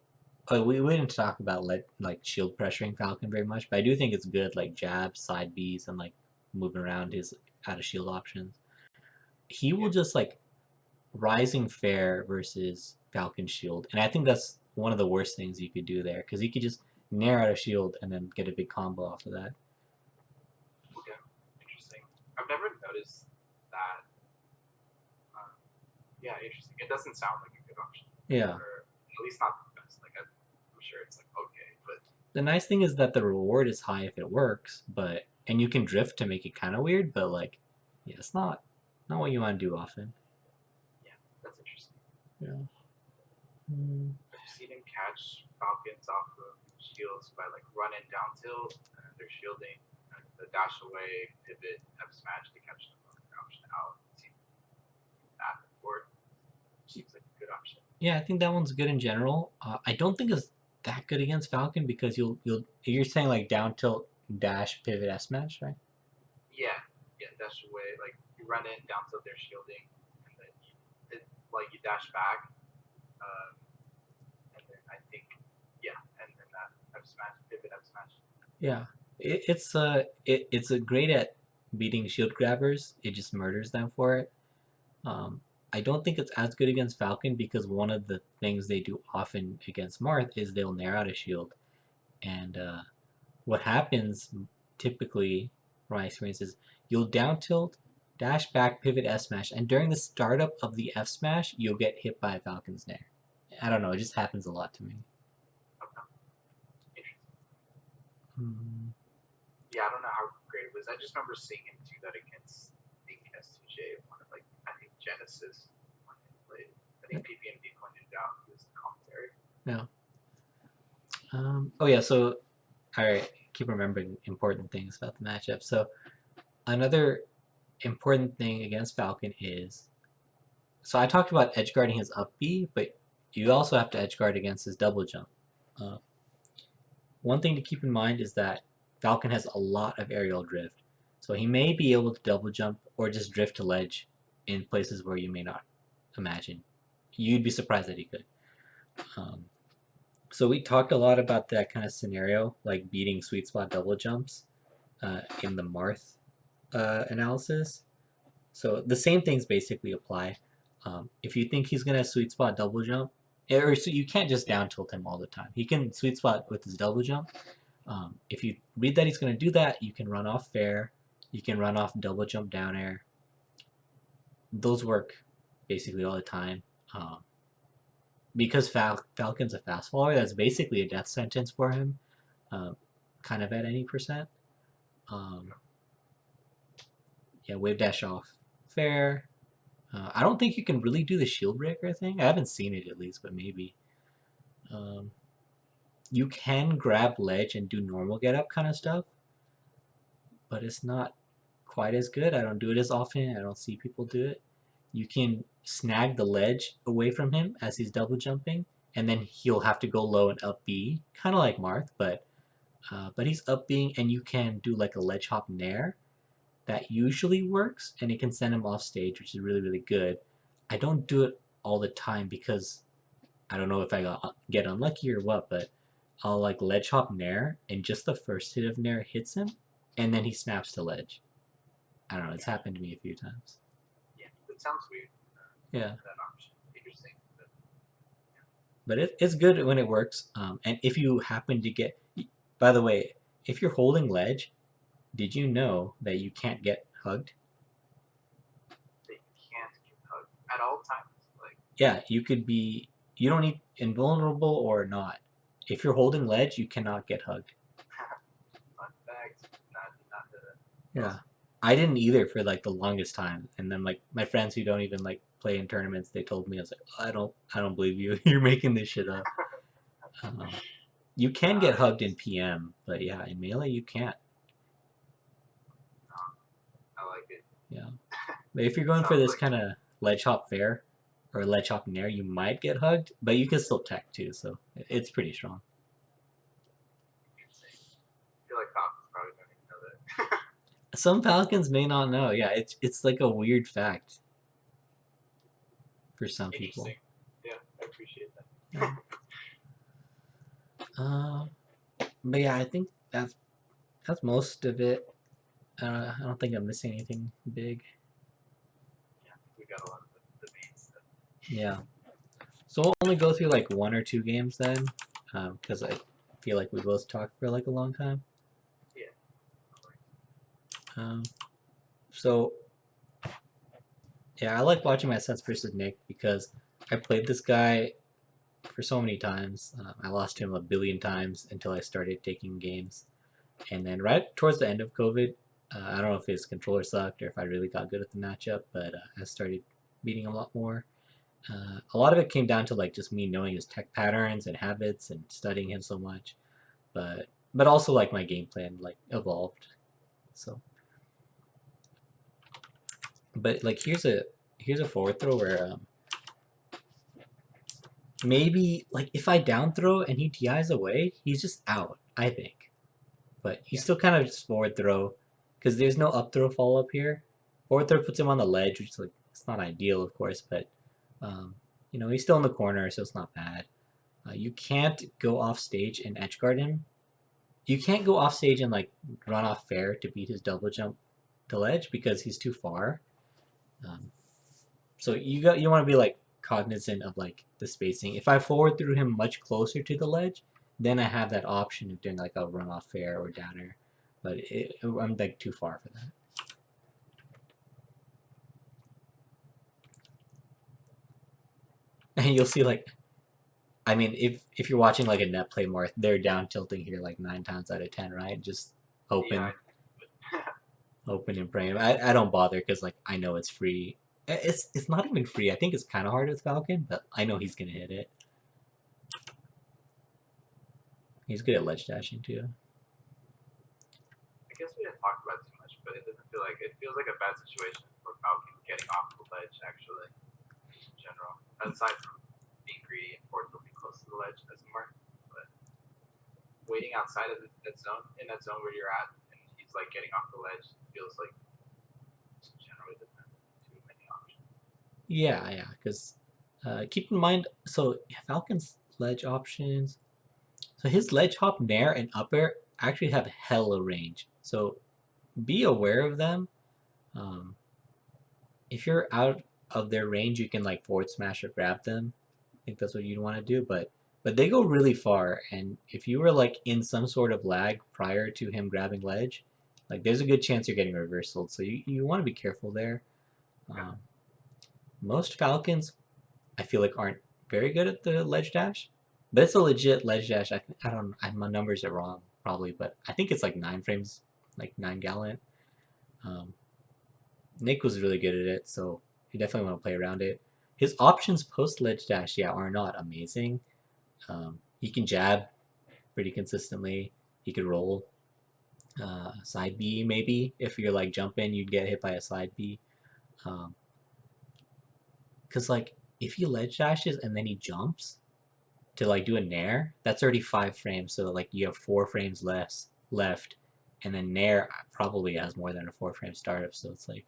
We didn't talk about like shield pressuring Falcon very much, but I do think it's good like jabs, side Bs, and like moving around his out of shield options. He will just like rising fair versus Falcon shield, and I think that's one of the worst things you could do there because he could just nair out a shield and then get a big combo off of that. Okay, interesting. I've never noticed that. Yeah, interesting. It doesn't sound like a good option, Yeah. or at least not the best. Like I'm sure it's like okay, but The nice thing is that the reward is high if it works, but and you can drift to make it kind of weird, but like, yeah, it's not what you want to do often. yeah, that's interesting. Yeah. Mm. I've seen him catch Falcons off of shields by like running down tilt, and they're shielding, and the dash away, pivot, F smash to catch them option out. That or seems like a good option. Yeah, I think that one's good in general. I don't think it's that good against Falcon because you're saying like down tilt dash pivot S smash, right? Yeah, yeah, dash away. Like you run in down tilt, they're shielding, and then like you dash back, um, and then I think yeah, and then that F smash, pivot F smash. Yeah, it's a great at beating shield grabbers. It just murders them for it. Um, I don't think it's as good against Falcon because one of the things they do often against Marth is they'll nair out a shield, and what happens typically, from my experience, is you'll down tilt, dash back, pivot S smash, and during the startup of the F smash, you'll get hit by a Falcon's nair. I don't know, it just happens a lot to me. Okay. Interesting. Hmm. Yeah, I don't know how great it was. I just remember seeing him do that against the S2J one of like I think Genesis when he played. I think PPMD pointed it out in his commentary. Yeah. Oh yeah. So, all right. Keep remembering important things about the matchup. So, another important thing against Falcon is, so I talked about edge guarding his up B, but you also have to edge guard against his double jump. Uh, one thing to keep in mind is that Falcon has a lot of aerial drift, so he may be able to double jump or just drift to ledge in places where you may not imagine. You'd be surprised that he could. Um, so we talked a lot about that kind of scenario, like beating sweet spot double jumps in the Marth analysis. So the same things basically apply. If you think he's gonna sweet spot double jump, or so you can't just down tilt him all the time. He can sweet spot with his double jump. If you read that he's gonna do that, you can run off fair. You can run off double jump down air. Those work basically all the time. Because Falcon's a fast follower, that's basically a death sentence for him, kind of at any percent. Yeah, wave dash off. Fair. I don't think you can really do the shield breaker thing. I haven't seen it at least, but maybe. You can grab ledge and do normal get up kind of stuff, but it's not quite as good. I don't do it as often. I don't see people do it. You can snag the ledge away from him as he's double jumping, and then he'll have to go low and up B, kind of like Marth, but but he's upping, and you can do like a ledge hop nair that usually works, and it can send him off stage, which is really really good. I don't do it all the time because I don't know if get unlucky or what, but I'll like ledge hop nair, and just the first hit of nair hits him, and then he snaps to ledge. I don't know. It's happened to me a few times. Yeah, that sounds weird. Yeah, That option, interesting. but it's good when it works. And if you happen to get, by the way, if you're holding ledge, did you know that you can't get hugged? They can't get hugged at all times. Like, Yeah, you could be. You don't need invulnerable or not. If you're holding ledge, you cannot get hugged. fun fact, not the. Yeah. I didn't either for like the longest time, and then like my friends who don't even like play in tournaments, they told me. I was like, oh, I don't believe you. You're making this shit up. Um, you can get hugged in PM, but yeah, in melee you can't. I like it. Yeah, but if you're going for Sounds this like kind of ledge hop fair or ledge hop nair, you might get hugged, but you can still tech too, so it's pretty strong. insane. I feel like Falcon's probably don't even know that. Some Falcons may not know. Yeah, it's like a weird fact for some people. Interesting. Yeah, I appreciate that. Yeah. But yeah, I think that's most of it. I don't think I'm missing anything big. Yeah, we got a lot of the main stuff. Yeah. So we'll only go through like one or two games then, because I feel like we both talked for like a long time. Yeah. So yeah, I like watching my sets versus Nick because I played this guy for so many times. I lost him a billion times until I started taking games, and then right towards the end of COVID, I don't know if his controller sucked or if I really got good at the matchup, but I started beating him a lot more. A lot of it came down to like just me knowing his tech patterns and habits and studying him so much, but also like my game plan like evolved. So, but like here's a forward throw where maybe like if I down throw and he DIs away, he's just out. I think, but he's still kind of just forward throw because there's no up throw follow up here. Forward throw puts him on the ledge, which is like it's not ideal, of course, but he's still in the corner, so it's not bad. You can't go off stage and edge guard him. You can't go off stage and like run off fair to beat his double jump to ledge because he's too far. So you want to be like cognizant of like the spacing. If I forward through him much closer to the ledge, then I have that option of doing like a run off fair or downer, but I'm like too far for that. And you'll see like, I mean, if you're watching like a net play Marth, they're down tilting here like 9 times out of 10, right? Just open, Yeah. open and praying. I don't bother because like I know it's free. It's not even free. I think it's kind of hard with Falcon, but I know he's gonna hit it. He's good at ledge dashing too. I guess we didn't talk about it too much, but it feels like a bad situation for Falcon getting off the ledge actually, just in general. Aside from being greedy and forward looking close to the ledge as Marth, but waiting outside of that zone where you're at and he's like getting off the ledge feels like generally doesn't have too many options. Yeah, because keep in mind, so Falcon's ledge options. So his ledge hop, nair, and up air actually have hella range. So be aware of them. If you're out of their range, you can like forward smash or grab them. I think that's what you'd want to do, but they go really far, and if you were like in some sort of lag prior to him grabbing ledge, like there's a good chance you're getting reversaled. So you want to be careful there. Most Falcons, I feel like aren't very good at the ledge dash, but it's a legit ledge dash. I don't. My numbers are wrong probably, but I think it's like 9 frames, like 9 gallant. Nick was really good at it, so you definitely want to play around it. His options post ledge dash, yeah, are not amazing. He can jab pretty consistently. He could roll. Side B maybe if you're like jumping, you'd get hit by a side B. Cause like if he ledge dashes and then he jumps to like do a nair, that's already 5 frames. So like you have 4 frames left, and then nair probably has more than a 4 frame startup. So it's like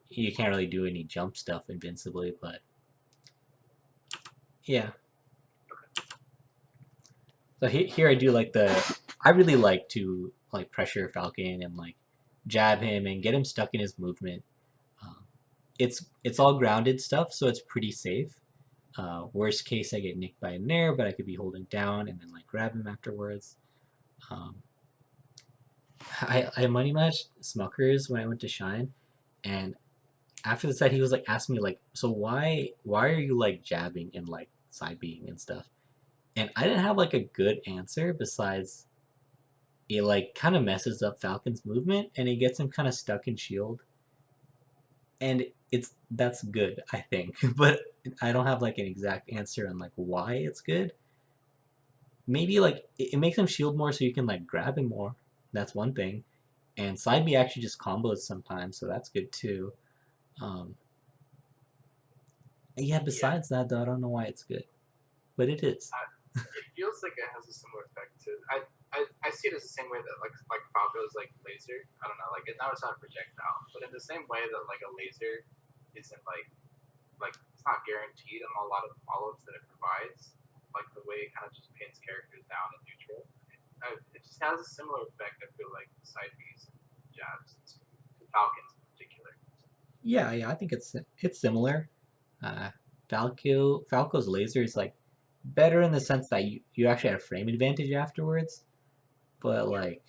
you can't really do any jump stuff invincibly. But yeah, so here I do like I really like to like pressure Falcon and like jab him and get him stuck in his movement. Um, it's all grounded stuff, so it's pretty safe. Worst case, I get nicked by a nair, but I could be holding down and then like grab him afterwards. Um, I money matched Smuckers when I went to Shine, and after the set, he was like asking me like, so why are you like jabbing and like side being and stuff? And I didn't have like a good answer besides it like kind of messes up Falcon's movement and it gets him kind of stuck in shield. And that's good, I think. But I don't have like an exact answer on like why it's good. Maybe like it makes him shield more so you can like grab him more. That's one thing. And side B actually just combos sometimes, so that's good too. Um, yeah, Yeah, besides that though, I don't know why it's good. But it is. it feels like it has a similar effect to. I see it as the same way that like Falco's like laser. I don't know, like now it's not a projectile, but in the same way that like a laser isn't like it's not guaranteed on a lot of follow-ups that it provides. Like the way it kind of just pins characters down in neutral. It just has a similar effect. I feel like side Bs and jabs, to Falcons in particular. Yeah, I think it's similar. Uh, Falco's laser is like better in the sense that you actually have frame advantage afterwards. But like,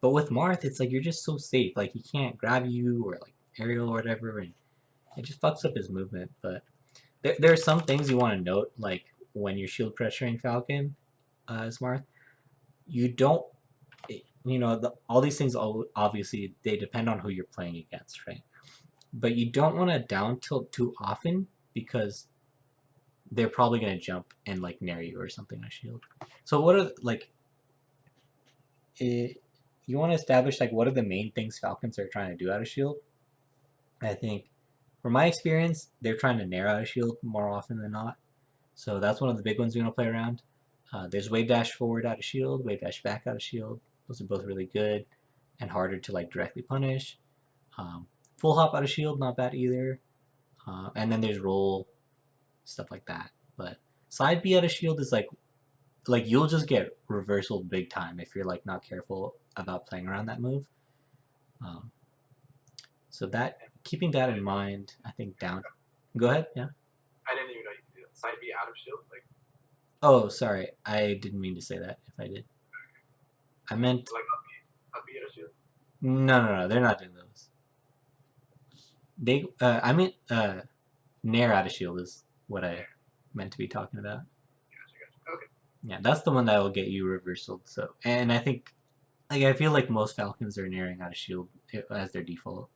but with Marth, it's like you're just so safe. Like he can't grab you or like aerial or whatever, and it just fucks up his movement. But there are some things you want to note, like when you're shield pressuring Falcon, as Marth, you don't, all these things obviously they depend on who you're playing against, right? But you don't want to down tilt too often because they're probably gonna jump and like nair you or something on shield. So what are like you want to establish like what are the main things Falcons are trying to do out of shield? I think, from my experience, they're trying to nair out of shield more often than not. So that's one of the big ones you want to play around. There's wave dash forward out of shield, wave dash back out of shield. Those are both really good and harder to like directly punish. Full hop out of shield, not bad either. And then there's roll, stuff like that. But side B out of shield is like you'll just get reversal big time if you're like not careful about playing around that move. Um, so that keeping that in mind, I think down. Go ahead. Yeah. I didn't even know you could do that. Side B out of shield, like Oh, sorry. I didn't mean to say that. If I did, I meant up B out of shield. no. They're not doing those. I meant nair out of shield is what I meant to be talking about. Gotcha. Okay. Yeah, that's the one that will get you reversaled. So, and I think, like, I feel like most Falcons are nairing out of shield as their default.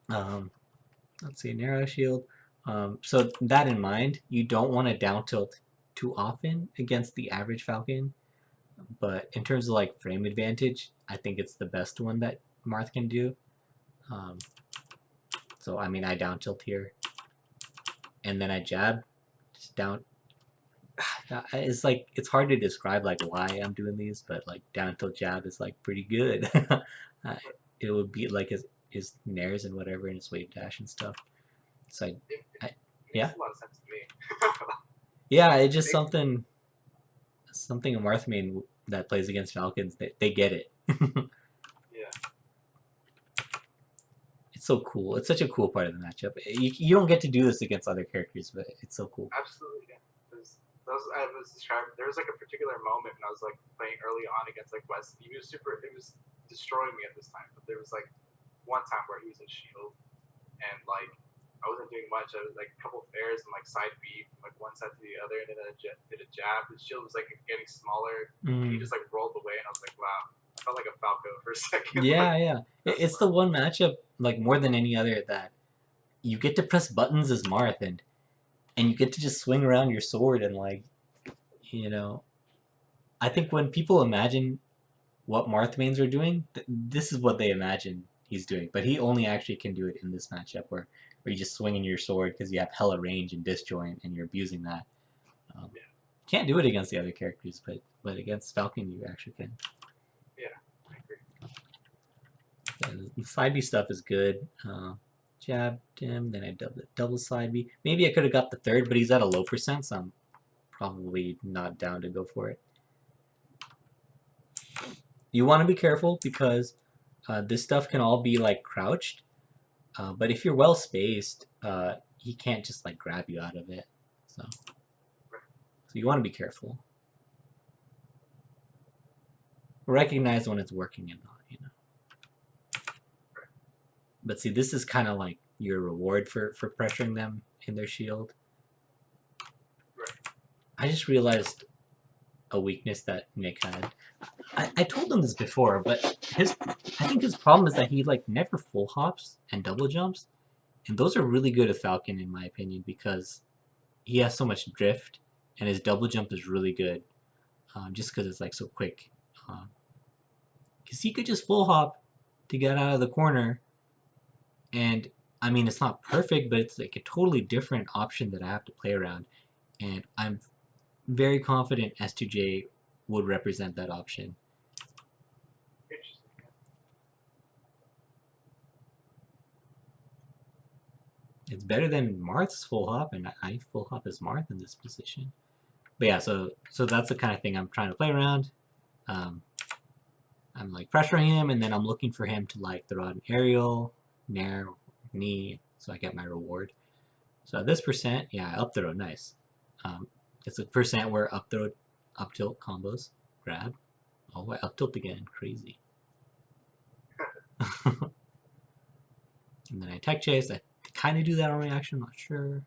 Let's see, nair out of shield. So that in mind, you don't want to down tilt too often against the average Falcon. But in terms of like frame advantage, I think it's the best one that Marth can do. So I mean, I down tilt here, and then I jab, just down. It's like it's hard to describe like why I'm doing these, but like down tilt jab is like pretty good. It would be like his nairs and whatever, and his wave dash and stuff. So It yeah, makes a lot of sense to me. yeah, it's just something a Marth main that plays against Falcons. They get it. Yeah. It's so cool. It's such a cool part of the matchup. You don't get to do this against other characters, but it's so cool. Absolutely. Yeah. Those I was describing. There was like a particular moment when I was like playing early on against like West. He was super. It was destroying me at this time. But there was like one time where he was in shield, and like I wasn't doing much. I was like a couple of airs and like side B from like one side to the other, and then I did a jab. His shield was like getting smaller. And he just like rolled away, and I was like, wow. I felt like a Falco for a second. Yeah, Like, yeah. It's the one matchup, like more than any other, that you get to press buttons as Marth and you get to just swing around your sword and like, you know, I think when people imagine what Marth mains are doing, this is what they imagine he's doing. But he only actually can do it in this matchup where you just swinging your sword because you have hella range and disjoint and you're abusing that. Yeah. Can't do it against the other characters, but against Falcon you actually can. Yeah, I agree. And the side B stuff is good. Jabbed him, then I double side B. Maybe I could have got the third, but he's at a low percent, so I'm probably not down to go for it. You want to be careful because this stuff can all be like crouched, but if you're well spaced, he can't just like grab you out of it. So you want to be careful. Recognize when it's working and not, you know. But see, this is kind of like your reward for pressuring them in their shield. I just realized a weakness that Nick had. I told him this before, but I think his problem is that he like never full hops and double jumps, and those are really good at Falcon in my opinion because he has so much drift, and his double jump is really good, just because it's like so quick. Because he could just full hop to get out of the corner, and I mean it's not perfect, but it's like a totally different option that I have to play around, and I'm very confident S2J would represent that option. It's better than Marth's full hop, and I full hop as Marth in this position. But yeah, so that's the kind of thing I'm trying to play around. I'm like pressuring him, and then I'm looking for him to like throw out an aerial, nair, knee, so I get my reward. So at this percent, yeah, up throw, nice. It's a percent where up throw, up tilt combos, grab. Oh, I up tilt again, crazy. And then I tech chase. I kind of do that on reaction, I'm not sure.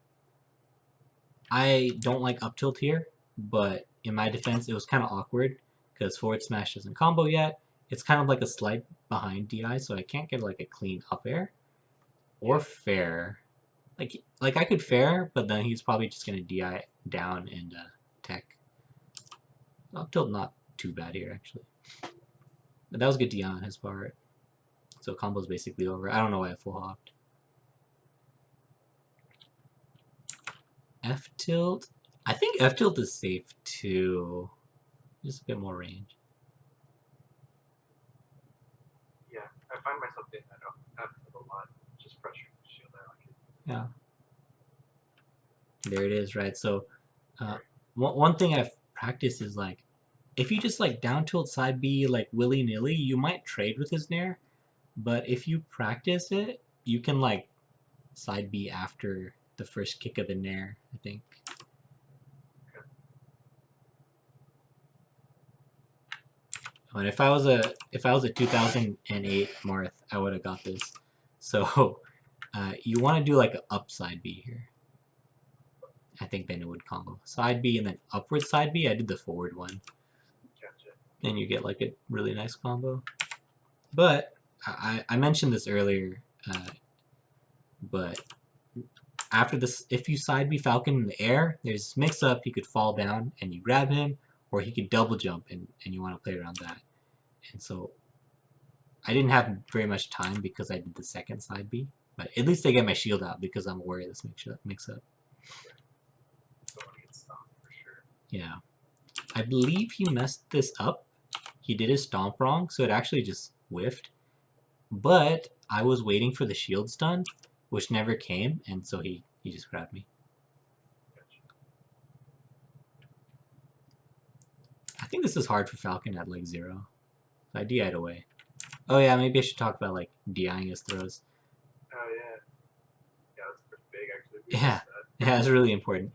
I don't like up tilt here, but in my defense, it was kind of awkward because forward smash doesn't combo yet. It's kind of like a slide behind DI, so I can't get like a clean up air or fair. Like I could fair, but then he's probably just gonna DI down and tech. Up tilt not too bad here actually, but that was good DI on his part. So combo's basically over. I don't know why I full hopped. F tilt. I think F tilt is safe too. Just a bit more range. Yeah, I find myself doing that F tilt a lot, just pressuring the shield. I like it. Yeah. There it is, right? So, one thing I've practiced is like, if you just like down tilt side B like willy nilly, you might trade with his nair, but if you practice it, you can like side B after the first kick of the nair, I think. And if I was a 2008 Marth, I would have got this. So you want to do like an up side B here. I think then it would combo side B and then upward side B. I did the forward one. Gotcha. Then you get like a really nice combo. But I mentioned this earlier, but after this, if you side B Falcon in the air, there's mix up. He could fall down and you grab him, or he could double jump and you want to play around that. And so I didn't have very much time because I did the second side B, but at least I get my shield out because I'm aware of this mix up. Don't want to get stomped for sure. Yeah. I believe he messed this up. He did his stomp wrong, so it actually just whiffed. But I was waiting for the shield stun, which never came, and so he just grabbed me. Gotcha. I think this is hard for Falcon at like 0. So I DI'd away. Oh yeah, maybe I should talk about like DIing his throws. Oh yeah. Yeah, that's pretty big actually. Yeah, it's really important.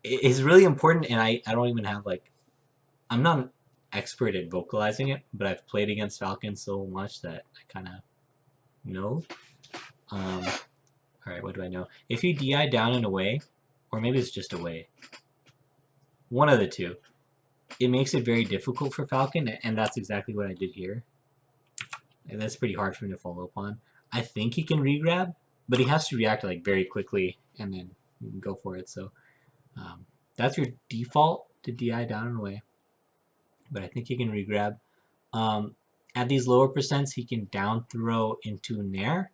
It's really important, and I don't even have like, I'm not an expert at vocalizing it, but I've played against Falcon so much that I kind of know. Alright, what do I know? If you DI down and away, or maybe it's just away, one of the two, it makes it very difficult for Falcon, and that's exactly what I did here. And that's pretty hard for him to follow up on. I think he can regrab, but he has to react like very quickly and then go for it. So that's your default to DI down and away. But I think he can regrab. At these lower percents, he can down throw into Nair,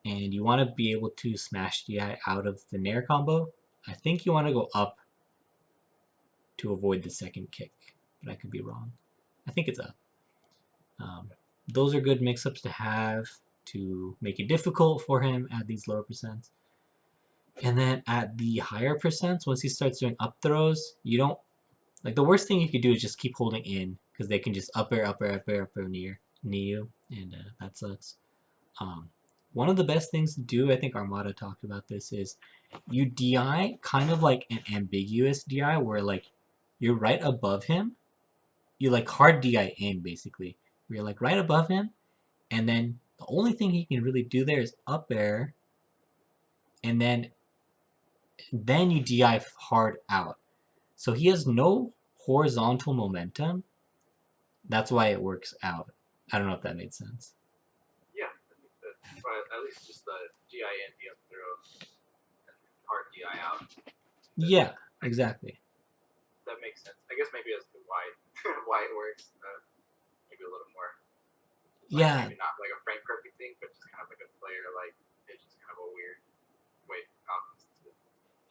and you want to be able to smash DI out of the Nair combo. I think you want to go up to avoid the second kick, but I could be wrong. I think it's up. Those are good mix-ups to have to make it difficult for him at these lower percents. And then at the higher percents, once he starts doing up throws, you don't like the worst thing you could do is just keep holding in because they can just up air knee you, and that sucks. One of the best things to do, I think Armada talked about this, is you DI kind of like an ambiguous DI where like you're right above him. You like hard DI in basically. You're like right above him, and then the only thing he can really do there is up air, and then you DI hard out. So he has no horizontal momentum. That's why it works out. I don't know if that made sense. Yeah, I think that, but at least just the GI in, the up throw, and hard DI out. Yeah, exactly. That makes sense. I guess maybe as to why why it works. Maybe a little more. Like, Yeah. Maybe not like a frame perfect thing, but just kind of like a player like it's just kind of a weird way for Falcons to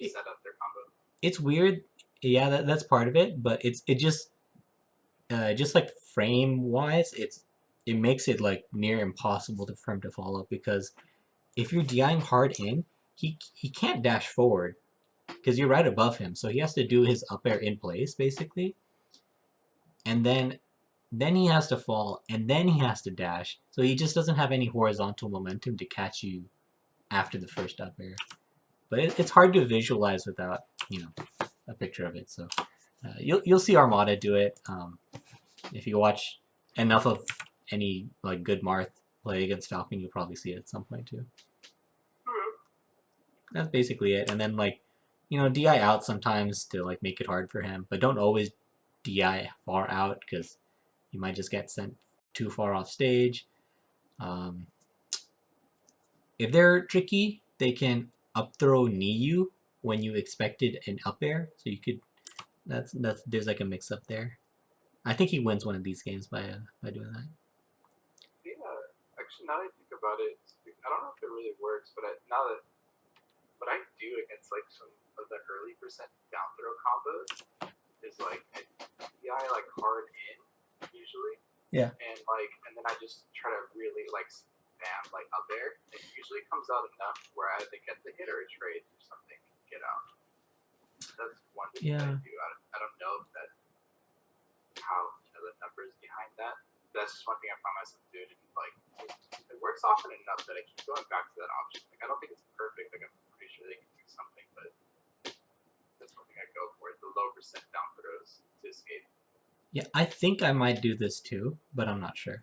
set up their combo. It's weird. Yeah, that's part of it, but it just like frame wise, it makes it like near impossible for him to follow because if you're DIing hard in, he can't dash forward because you're right above him, so he has to do his up air in place basically, and then he has to fall, and then he has to dash, so he just doesn't have any horizontal momentum to catch you after the first up air. But it's hard to visualize without a picture of it. So you'll see Armada do it. If you watch enough of any like good Marth play against Falcon, you'll probably see it at some point too. That's basically it. And then like DI out sometimes to like make it hard for him, but don't always DI far out because you might just get sent too far off stage. If they're tricky, they can up throw knee you when you expected an up air, so you could. That's there's like a mix up there. I think he wins one of these games by doing that. Yeah, actually, now that I think about it, I don't know if it really works, but what I do against like some of the early percent down throw combos is like I DI like hard in usually. Yeah. And then I just try to really like spam like up there. It usually comes out enough where I either get the hit or a trade or something to get out. That's one thing that I do. I don't know if that how the numbers behind that. That's just one thing I find myself doing. Like it works often enough that I keep going back to that option. Like I don't think it's perfect. Like I'm pretty sure they can do something, but that's one thing I go for. The low percent down throws to escape. Yeah, I think I might do this too, but I'm not sure.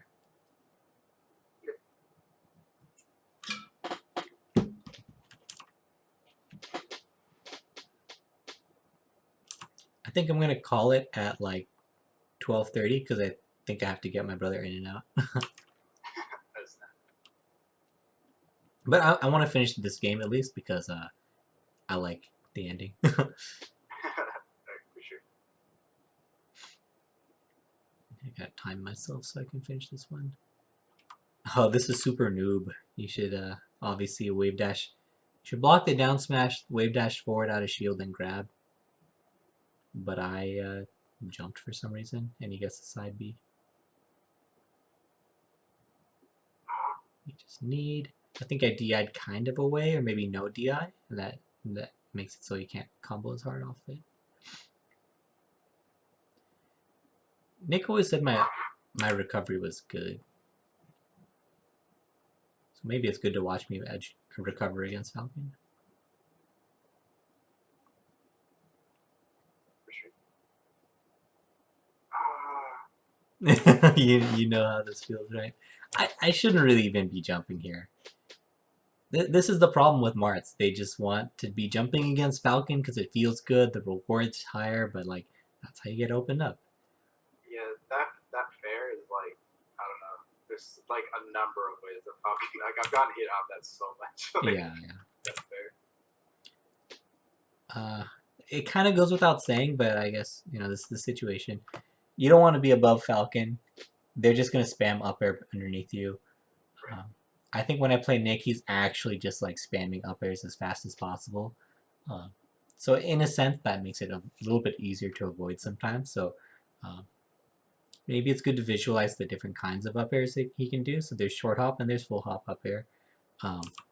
I think I'm gonna call it at like 12:30 because I think I have to get my brother in and out. But I want to finish this game at least because I like the ending. For sure. I gotta time myself so I can finish this one. Oh, this is super noob. You should obviously wave dash. You should block the down smash, wave dash forward out of shield, and grab. But I jumped for some reason, and he gets the side B. You just need. I think I DI'd kind of away, or maybe no DI, and that makes it so you can't combo as hard off it. Nick always said my recovery was good. So maybe it's good to watch me edge recover against Falcon. For sure. you know how this feels, right? I shouldn't really even be jumping here. This is the problem with Marths. They just want to be jumping against Falcon because it feels good, the reward's higher, but like that's how you get opened up. Yeah, that fair is like I don't know. There's like a number of ways of Falcon. Like I've gotten hit out that so much. Like, yeah. That's fair. It kind of goes without saying, but I guess this is the situation. You don't want to be above Falcon, they're just gonna spam up air underneath you. Right. I think when I play Nick, he's actually just like spamming up airs as fast as possible. So in a sense, that makes it a little bit easier to avoid sometimes. So maybe it's good to visualize the different kinds of up airs that he can do. So there's short hop and there's full hop up air.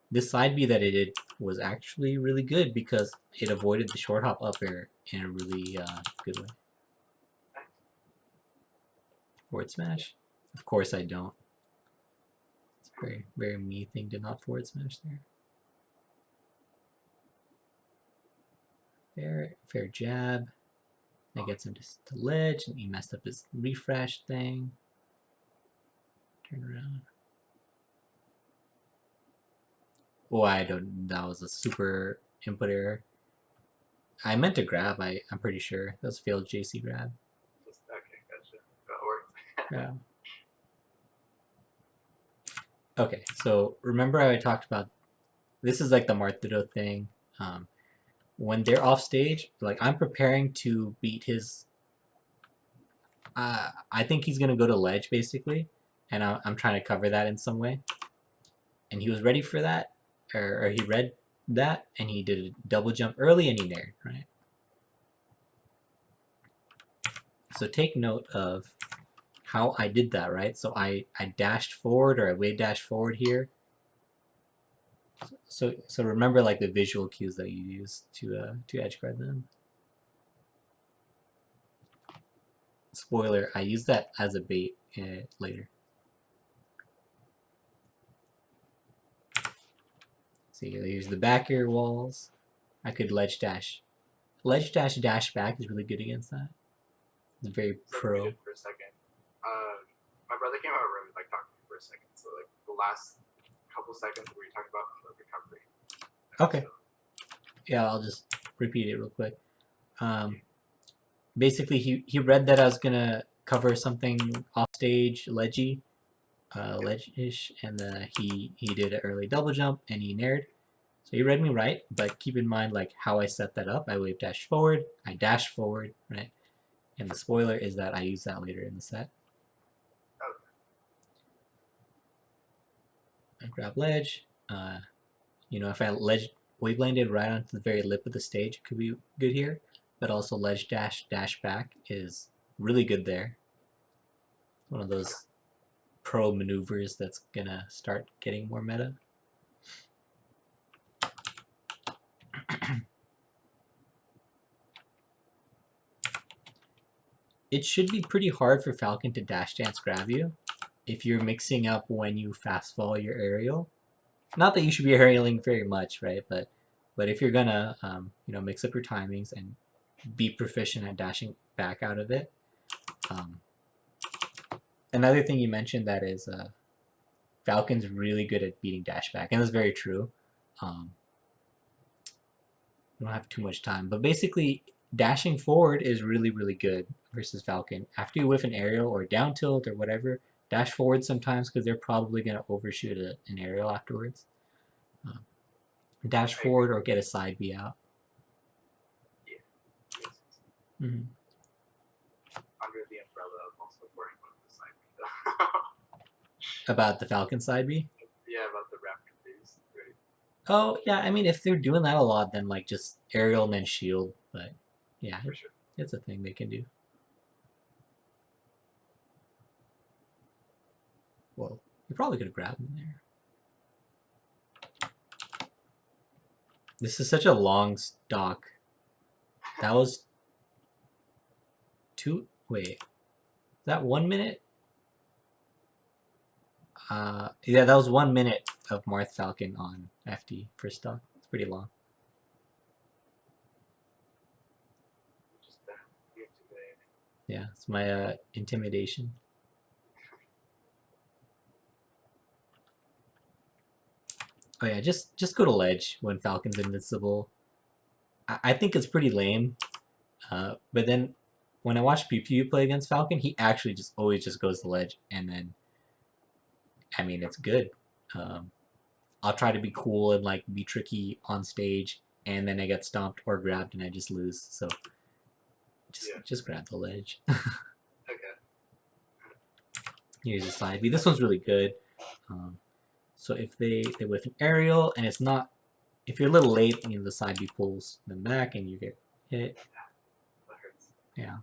This side B that it did was actually really good because it avoided the short hop up air in a really good way. Forward smash? Of course I don't. It's a very, very me thing to not forward smash there. Fair jab. That gets him to ledge, and he messed up his refresh thing. Turn around. Oh, I don't. That was a super input error. I meant to grab. I'm pretty sure that was failed JC grab. Okay, gotcha. That worked. Yeah. Okay, so remember how I talked about this is like the Marth thing. When they're off stage, like I'm preparing to beat his. I think he's gonna go to ledge basically, and I'm trying to cover that in some way. And he was ready for that, or he read that, and he did a double jump early, and he nared, right? So take note of how I did that, right? So I dashed forward, or I wave dashed forward here. So remember like the visual cues that you use to edge guard them. Spoiler, I use that as a bait later. See, here's the back air walls. I could ledge dash. Ledge dash dash back is really good against that. It's very pro. For a second. My brother came out of the room and like talked to me for a second. So like the last couple seconds where you talked about the recovery. Okay. Yeah, I'll just repeat it real quick. Basically, he read that I was gonna cover something off stage, ledgy, ledge-ish, and he did an early double jump and he nared. So he read me right, but keep in mind like how I set that up. I wave dash forward, I dash forward, right? And the spoiler is that I use that later in the set. I grab ledge. You know, if I ledge wave landed right onto the very lip of the stage, it could be good here. But also ledge dash dash back is really good there. One of those pro maneuvers that's gonna start getting more meta. It should be pretty hard for Falcon to dash dance grab you if you're mixing up when you fast fall your aerial. Not that you should be aerialing very much, right? But if you're gonna you know, mix up your timings and be proficient at dashing back out of it. Another thing you mentioned that is Falcon's really good at beating dash back, and that's very true. We don't have too much time, but basically dashing forward is really, really good versus Falcon. After you whiff an aerial or down tilt or whatever, dash forward sometimes because they're probably going to overshoot an aerial afterwards. Dash forward or get a side B out. Yeah. Mm-hmm. Under the umbrella of also worrying about the side B. About the Falcon side B? Yeah, about the rapid phase. Right. Oh, yeah, I mean, if they're doing that a lot, then like just aerial and then shield. But yeah, for sure. It's a thing they can do. Well, you probably could have grabbed him there. This is such a long stock. That was two. Wait, is that 1 minute? Yeah, that was 1 minute of Marth Falcon on FD for stock. It's pretty long. Yeah, it's my intimidation. Oh yeah, just go to ledge when Falcon's invincible. I think it's pretty lame, but then when I watch PPU play against Falcon, he actually just always just goes to ledge, and then I mean it's good. I'll try to be cool and like be tricky on stage, and then I get stomped or grabbed and I just lose. So just grab the ledge. Okay. Here's a side B. This one's really good. So if they whiff an aerial and it's not, if you're a little late, the side B pulls them back and you get hit. That hurts. Yeah.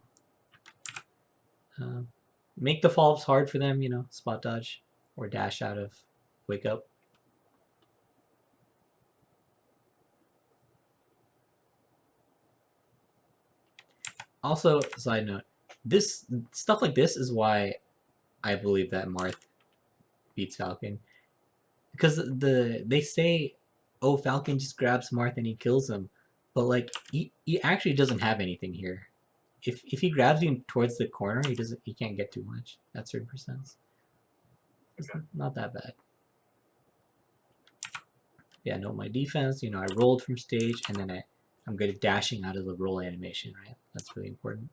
Make the follow-ups hard for them, spot dodge or dash out of wake up. Also, side note, this stuff like this is why I believe that Marth beats Falcon. Because they say, oh, Falcon just grabs Marth and he kills him. But like he actually doesn't have anything here. If he grabs you towards the corner, he can't get too much at certain percents. It's not that bad. Yeah, note my defense. I rolled from stage and then I'm good at dashing out of the roll animation, right? That's really important.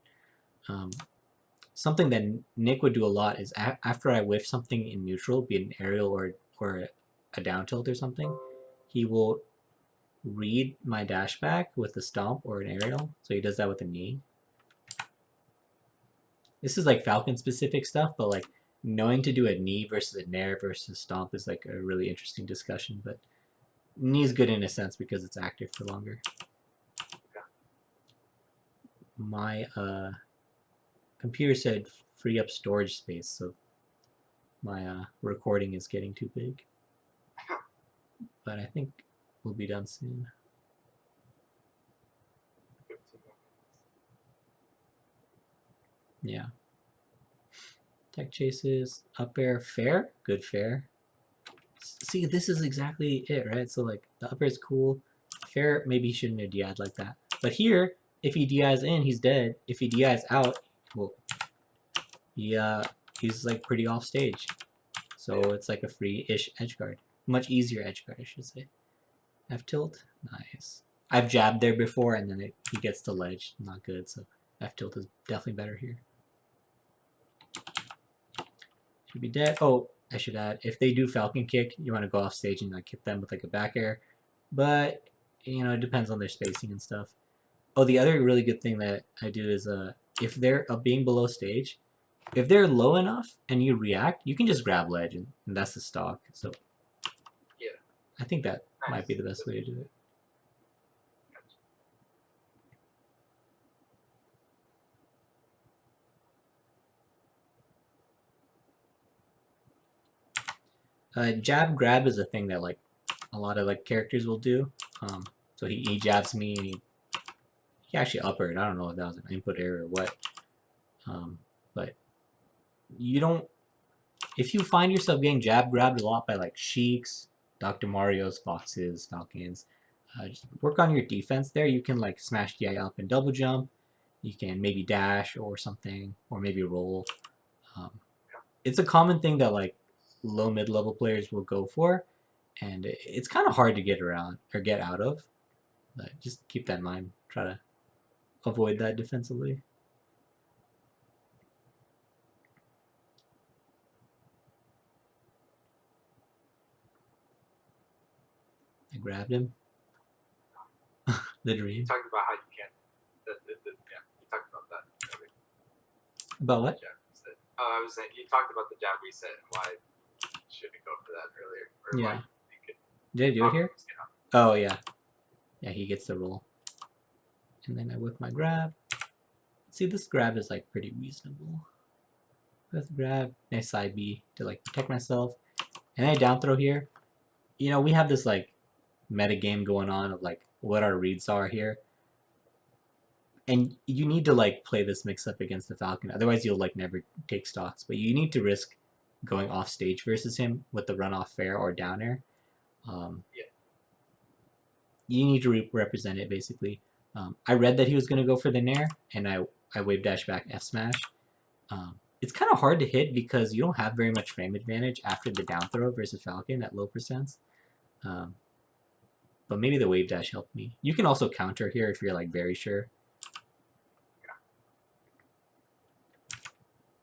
Something that Nick would do a lot is after I whiff something in neutral, be it an aerial or a down tilt or something, he will read my dash back with a stomp or an aerial. So he does that with a knee. This is like Falcon specific stuff, but like knowing to do a knee versus a nair versus stomp is like a really interesting discussion. But knee is good in a sense because it's active for longer. My computer said free up storage space, so my recording is getting too big. But I think we'll be done soon. 15 minutes. Yeah. Tech chases, up air, fair, good fair. See, this is exactly it, right? So like the up air is cool. Fair, maybe he shouldn't have DI'd like that. But here, if he DI's in, he's dead. If he DI's out, well, he's like pretty off stage. So it's like a free-ish edge guard. Much easier edge guard, I should say. F tilt, nice. I've jabbed there before, and then he gets the ledge. Not good, so F tilt is definitely better here. Should be dead. Oh, I should add, if they do Falcon kick, you want to go off stage and like hit them with like a back air. But, it depends on their spacing and stuff. Oh, the other really good thing that I do is if they're being below stage, if they're low enough and you react, you can just grab ledge, and that's the stock. So yeah, I think that might be the best way to do it. Jab grab is a thing that like a lot of like characters will do. So he jabs me and he actually uppered. I don't know if that was an input error or what. But you don't. If you find yourself getting jab grabbed a lot by like Sheiks, Dr. Mario's, Foxes, Falcons, just work on your defense there. You can like smash DI up and double jump. You can maybe dash or something, or maybe roll. It's a common thing that like low mid-level players will go for, and it's kind of hard to get around or get out of. But just keep that in mind. Try to avoid that defensively. I grabbed him. The dream. You talked about how you can't. Yeah, you talked about that. About what? Jab reset. Oh, I was saying you talked about the jab reset and why you shouldn't go for that earlier. Or Yeah. why you could Did I do it here? Oh, yeah. Yeah, he gets the roll. And then I whip my grab. See, this grab is like pretty reasonable. With grab, nice side B to like protect myself. And then I down throw here. We have this like meta game going on of like what our reads are here. And you need to like play this mix up against the Falcon. Otherwise you'll like never take stocks. But you need to risk going off stage versus him with the run off fair or down air. Yeah. You need to represent it basically. I read that he was going to go for the nair, and I wave dash back F smash. It's kind of hard to hit because you don't have very much frame advantage after the down throw versus Falcon at low percents. But maybe the wave dash helped me. You can also counter here if you're like very sure.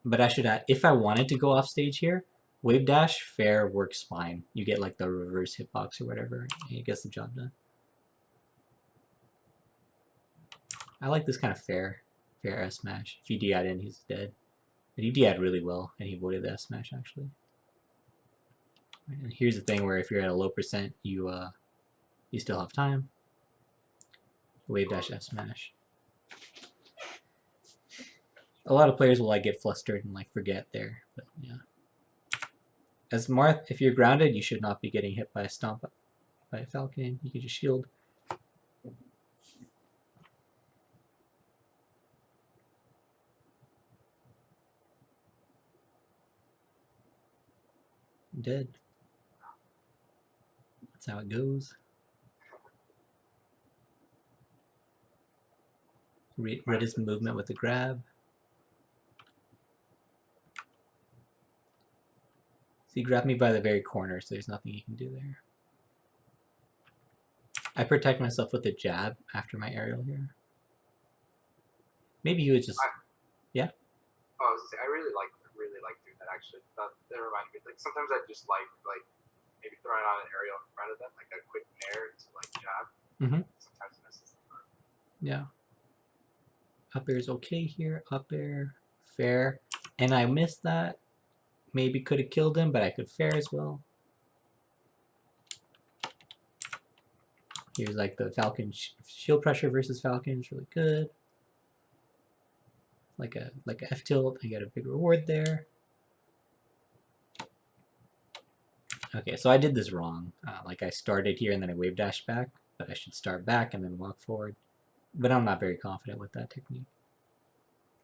But I should add, if I wanted to go off stage here, wave dash fair works fine. You get like the reverse hitbox or whatever, and it gets the job done. I like this kind of fair S smash. If you DI'd in, he's dead. And he DI'd really well, and he avoided the F smash actually. And here's the thing where if you're at a low percent, you still have time. Wave dash F smash. A lot of players will like get flustered and like forget there, but yeah. As Marth, if you're grounded, you should not be getting hit by a stomp by a Falcon. You can just shield. Dead. That's how it goes. Read his movement with the grab. So he grabbed me by the very corner, so there's nothing he can do there. I protect myself with a jab after my aerial here. Maybe he was just... Yeah? Oh, I was gonna say, I really like doing that actually. That reminded me, like sometimes I just like maybe throwing on an aerial in front of them, like a quick nair to like jab. Mm-hmm. Sometimes it misses them. Yeah. Up air is okay here. Up air, fair. And I missed that. Maybe could have killed him, but I could fair as well. Here's like the Falcon shield pressure versus Falcon is really good. Like a F tilt, I get a big reward there. Okay, so I did this wrong. Like I started here and then I wave dash back, but I should start back and then walk forward. But I'm not very confident with that technique.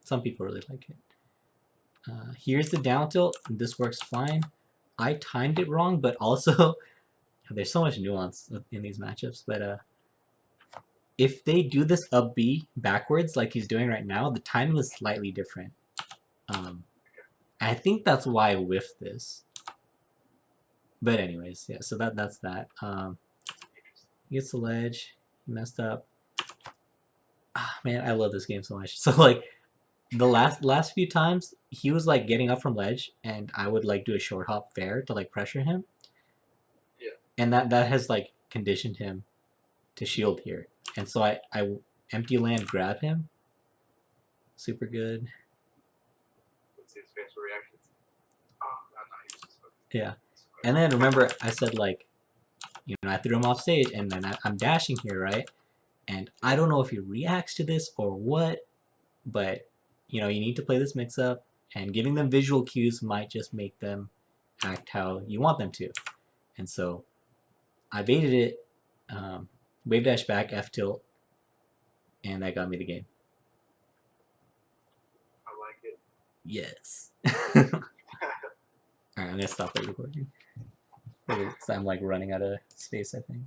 Some people really like it. Here's the down tilt, and this works fine. I timed it wrong, but also there's so much nuance in these matchups. But if they do this up B backwards like he's doing right now, the timing is slightly different. I think that's why I whiffed this. But anyways, yeah, so that's that. He gets the ledge. He messed up. Ah, man, I love this game so much. So like the last few times he was like getting up from ledge and I would like do a short hop fair to like pressure him. Yeah. And that has like conditioned him to shield here. And so I empty land grab him. Super good. Let's see his facial reactions. Oh, no, he was just focused. Yeah. And then remember I said like, you know, I threw him off stage and then I'm dashing here, right? And I don't know if he reacts to this or what, but you know, you need to play this mix up, and giving them visual cues might just make them act how you want them to. And so I baited it, wave dash back, F tilt, and that got me the game. I like it. Yes. Alright, I'm gonna stop the recording. So I'm like running out of space, I think.